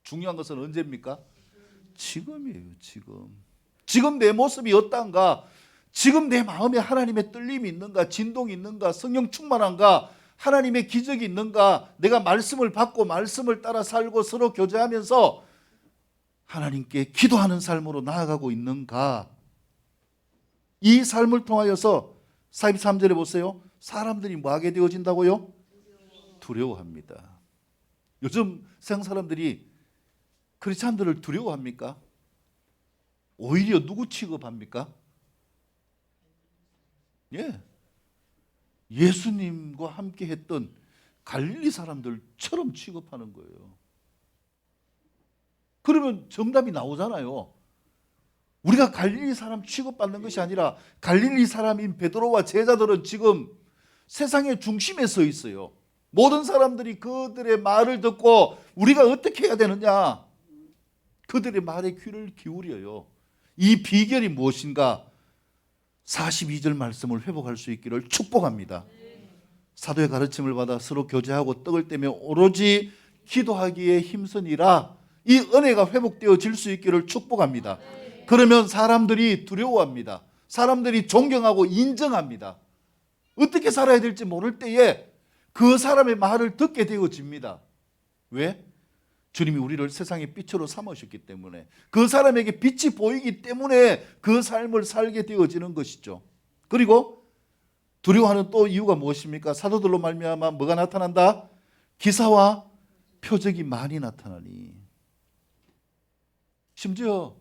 중요한 것은 언제입니까? 지금이에요. 지금 내 모습이 어떤가, 지금 내 마음에 하나님의 떨림이 있는가, 진동이 있는가, 성령 충만한가, 하나님의 기적이 있는가, 내가 말씀을 받고 말씀을 따라 살고 서로 교제하면서 하나님께 기도하는 삶으로 나아가고 있는가. 이 삶을 통하여서 43절에 보세요. 사람들이 뭐하게 되어진다고요? 두려워합니다. 요즘 세상 사람들이 크리스찬들을 두려워합니까? 오히려 누구 취급합니까? 예수님과 함께 했던 갈릴리 사람들처럼 취급하는 거예요. 그러면 정답이 나오잖아요. 우리가 갈릴리 사람 취급받는 것이 아니라 갈릴리 사람인 베드로와 제자들은 지금 세상의 중심에 서 있어요. 모든 사람들이 그들의 말을 듣고 우리가 어떻게 해야 되느냐, 그들의 말에 귀를 기울여요. 이 비결이 무엇인가? 42절 말씀을 회복할 수 있기를 축복합니다. 사도의 가르침을 받아 서로 교제하고 떡을 떼며 오로지 기도하기에 힘쓰니라. 이 은혜가 회복되어질 수 있기를 축복합니다. 그러면 사람들이 두려워합니다. 사람들이 존경하고 인정합니다. 어떻게 살아야 될지 모를 때에 그 사람의 말을 듣게 되어집니다. 왜? 주님이 우리를 세상의 빛으로 삼으셨기 때문에, 그 사람에게 빛이 보이기 때문에 그 삶을 살게 되어지는 것이죠. 그리고 두려워하는 또 이유가 무엇입니까? 사도들로 말미암아 뭐가 나타난다? 기사와 표적이 많이 나타나니. 심지어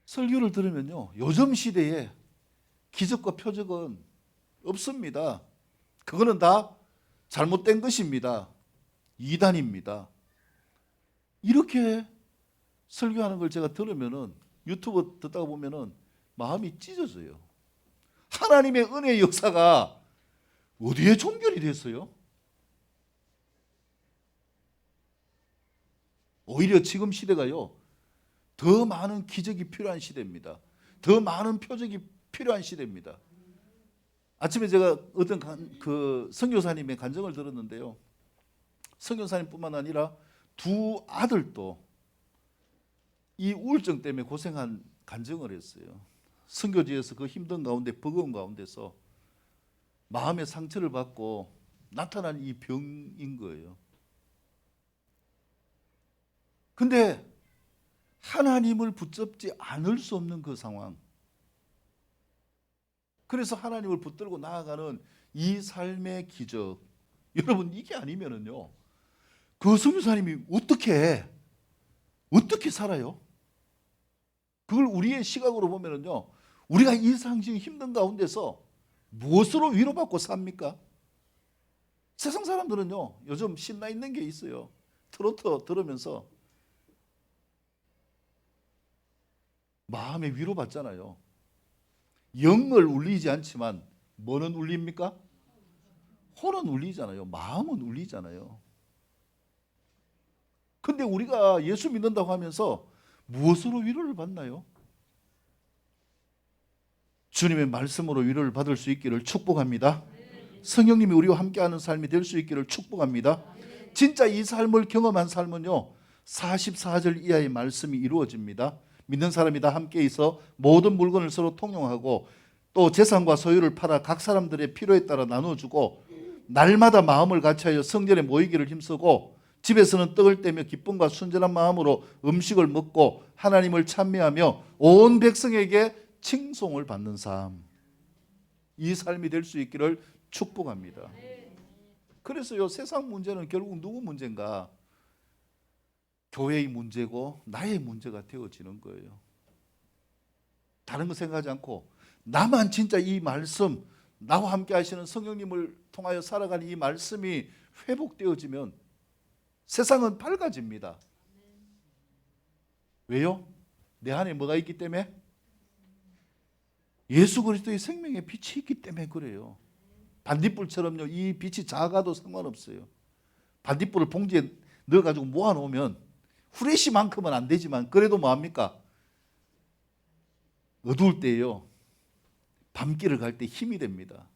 설교를 들으면요, 요즘 시대에 기적과 표적은 없습니다. 그거는 다 잘못된 것입니다. 이단입니다. 이렇게 설교하는 걸 제가 들으면은, 유튜브 듣다가 보면은 마음이 찢어져요. 하나님의 은혜의 역사가 어디에 종결이 됐어요? 오히려 지금 시대가요, 더 많은 기적이 필요한 시대입니다. 더 많은 표적이 필요한 시대입니다. 아침에 제가 어떤 선교사님의 간증을 들었는데요, 선교사님뿐만 아니라 두 아들도 이 우울증 때문에 고생한 간증을 했어요. 선교지에서 그 힘든 가운데, 버거운 가운데서 마음의 상처를 받고 나타난 이 병인 거예요. 근데 하나님을 붙잡지 않을 수 없는 그 상황, 그래서 하나님을 붙들고 나아가는 이 삶의 기적, 여러분 이게 아니면은요, 그 선교사님이 어떻게 살아요? 그걸 우리의 시각으로 보면은요, 우리가 일상적인 힘든 가운데서 무엇으로 위로받고 삽니까? 세상 사람들은요, 요즘 신나 있는 게 있어요. 트로트 들으면서 마음에 위로받잖아요. 영을 울리지 않지만 뭐는 울립니까? 혼은 울리잖아요. 마음은 울리잖아요. 근데 우리가 예수 믿는다고 하면서 무엇으로 위로를 받나요? 주님의 말씀으로 위로를 받을 수 있기를 축복합니다. 성령님이 우리와 함께하는 삶이 될 수 있기를 축복합니다. 진짜 이 삶을 경험한 삶은요, 44절 이하의 말씀이 이루어집니다. 믿는 사람이 다 함께 있어 모든 물건을 서로 통용하고 또 재산과 소유를 팔아 각 사람들의 필요에 따라 나눠주고 날마다 마음을 같이하여 성전에 모이기를 힘쓰고 집에서는 떡을 떼며 기쁨과 순전한 마음으로 음식을 먹고 하나님을 찬미하며 온 백성에게 칭송을 받는 삶, 이 삶이 될 수 있기를 축복합니다. 그래서요, 세상 문제는 결국 누구 문제인가? 교회의 문제고 나의 문제가 되어지는 거예요. 다른 거 생각하지 않고 나만 진짜 이 말씀, 나와 함께 하시는 성령님을 통하여 살아가는 이 말씀이 회복되어지면 세상은 밝아집니다. 왜요? 내 안에 뭐가 있기 때문에? 예수 그리스도의 생명의 빛이 있기 때문에 그래요. 반딧불처럼요, 이 빛이 작아도 상관없어요. 반딧불을 봉지에 넣어가지고 모아놓으면 후레쉬만큼은 안 되지만 그래도 뭐합니까? 어두울 때요, 밤길을 갈 때 힘이 됩니다.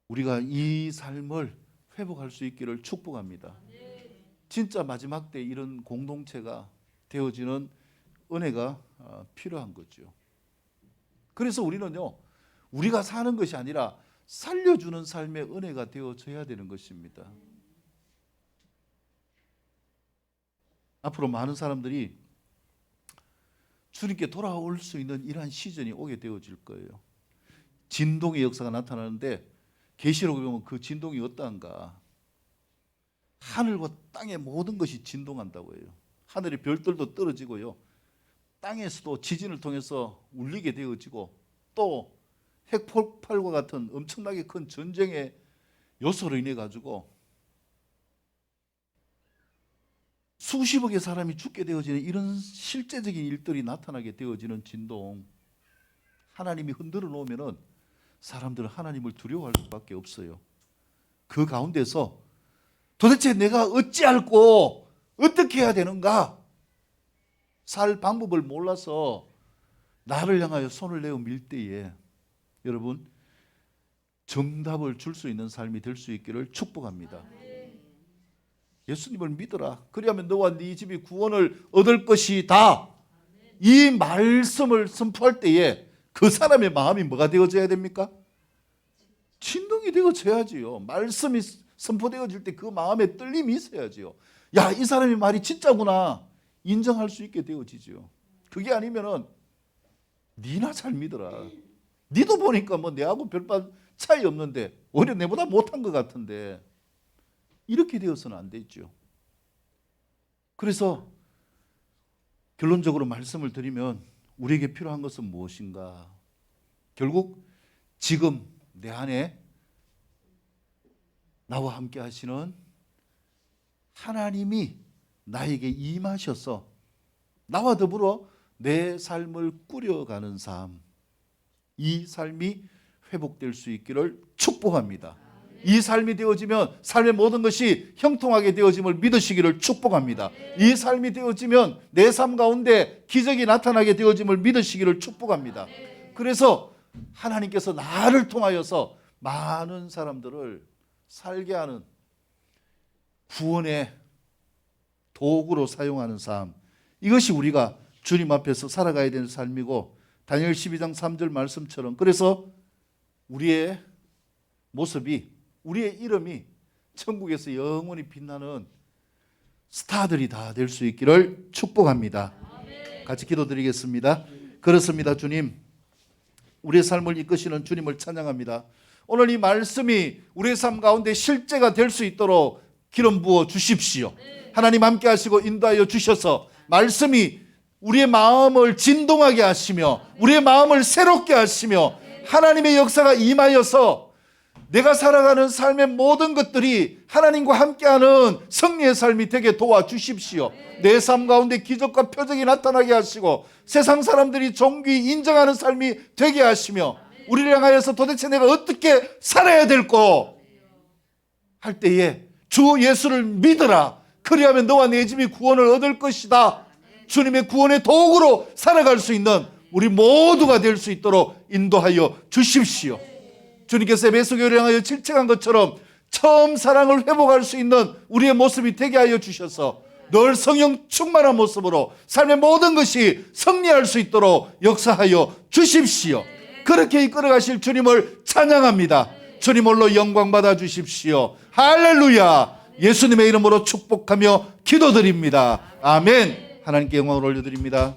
우리가 이 삶을 회복할 수 있기를 축복합니다. 진짜 마지막 때 이런 공동체가 되어지는 은혜가 필요한 거죠. 그래서 우리는요, 우리가 사는 것이 아니라 살려주는 삶의 은혜가 되어져야 되는 것입니다. 앞으로 많은 사람들이 주님께 돌아올 수 있는 이러한 시즌이 오게 되어질 거예요. 진동의 역사가 나타나는데 계시록에 보면 그 진동이 어떠한가? 하늘과 땅의 모든 것이 진동한다고 해요. 하늘의 별들도 떨어지고요, 땅에서도 지진을 통해서 울리게 되어지고 또 핵폭발과 같은 엄청나게 큰 전쟁의 요소로 인해 가지고 수십억의 사람이 죽게 되어지는 이런 실제적인 일들이 나타나게 되어지는 진동, 하나님이 흔들어 놓으면은 사람들은 하나님을 두려워할 수밖에 없어요. 그 가운데서 도대체 내가 어찌할꼬 어떻게 해야 되는가? 살 방법을 몰라서 나를 향하여 손을 내어 밀 때에 여러분, 정답을 줄 수 있는 삶이 될 수 있기를 축복합니다. 예수님을 믿어라. 그리하면 너와 네 집이 구원을 얻을 것이다. 이 말씀을 선포할 때에 그 사람의 마음이 뭐가 되어져야 됩니까? 진동이 되어져야지요. 말씀이 선포되어질 때 그 마음에 떨림이 있어야지요. 야, 이 사람의 말이 진짜구나 인정할 수 있게 되어지죠. 그게 아니면은 니나 잘 믿어라. 니도 보니까 뭐 내하고 별 차이 없는데 오히려 내보다 못한 것 같은데, 이렇게 되어서는 안 되죠. 그래서 결론적으로 말씀을 드리면 우리에게 필요한 것은 무엇인가? 결국 지금 내 안에 나와 함께 하시는 하나님이 나에게 임하셔서 나와 더불어 내 삶을 꾸려가는 삶, 이 삶이 회복될 수 있기를 축복합니다. 이 삶이 되어지면 삶의 모든 것이 형통하게 되어짐을 믿으시기를 축복합니다. 이 삶이 되어지면 내 삶 가운데 기적이 나타나게 되어짐을 믿으시기를 축복합니다. 그래서 하나님께서 나를 통하여서 많은 사람들을 살게 하는 구원의 도구로 사용하는 삶, 이것이 우리가 주님 앞에서 살아가야 되는 삶이고, 다니엘 12장 3절 말씀처럼 그래서 우리의 모습이, 우리의 이름이 천국에서 영원히 빛나는 스타들이 다 될 수 있기를 축복합니다. 같이 기도드리겠습니다. 그렇습니다. 주님, 우리의 삶을 이끄시는 주님을 찬양합니다. 오늘 이 말씀이 우리의 삶 가운데 실제가 될 수 있도록 기름 부어 주십시오. 하나님 함께 하시고 인도하여 주셔서 말씀이 우리의 마음을 진동하게 하시며 우리의 마음을 새롭게 하시며 하나님의 역사가 임하여서 내가 살아가는 삶의 모든 것들이 하나님과 함께하는 승리의 삶이 되게 도와주십시오. 내 삶 가운데 기적과 표적이 나타나게 하시고 세상 사람들이 존귀 인정하는 삶이 되게 하시며 우리를 향하여서 도대체 내가 어떻게 살아야 될꼬 할 때에 주 예수를 믿어라. 그리하면 너와 내 집이 구원을 얻을 것이다. 주님의 구원의 도구로 살아갈 수 있는 우리 모두가 될 수 있도록 인도하여 주십시오. 주님께서 에베소 교회를 향하여 질책한 것처럼 처음 사랑을 회복할 수 있는 우리의 모습이 되게 하여 주셔서 늘 성령 충만한 모습으로 삶의 모든 것이 승리할 수 있도록 역사하여 주십시오. 그렇게 이끌어 가실 주님을 찬양합니다. 주님 홀로 영광 받아 주십시오. 할렐루야. 예수님의 이름으로 축복하며 기도드립니다. 아멘. 하나님께 영광을 올려드립니다.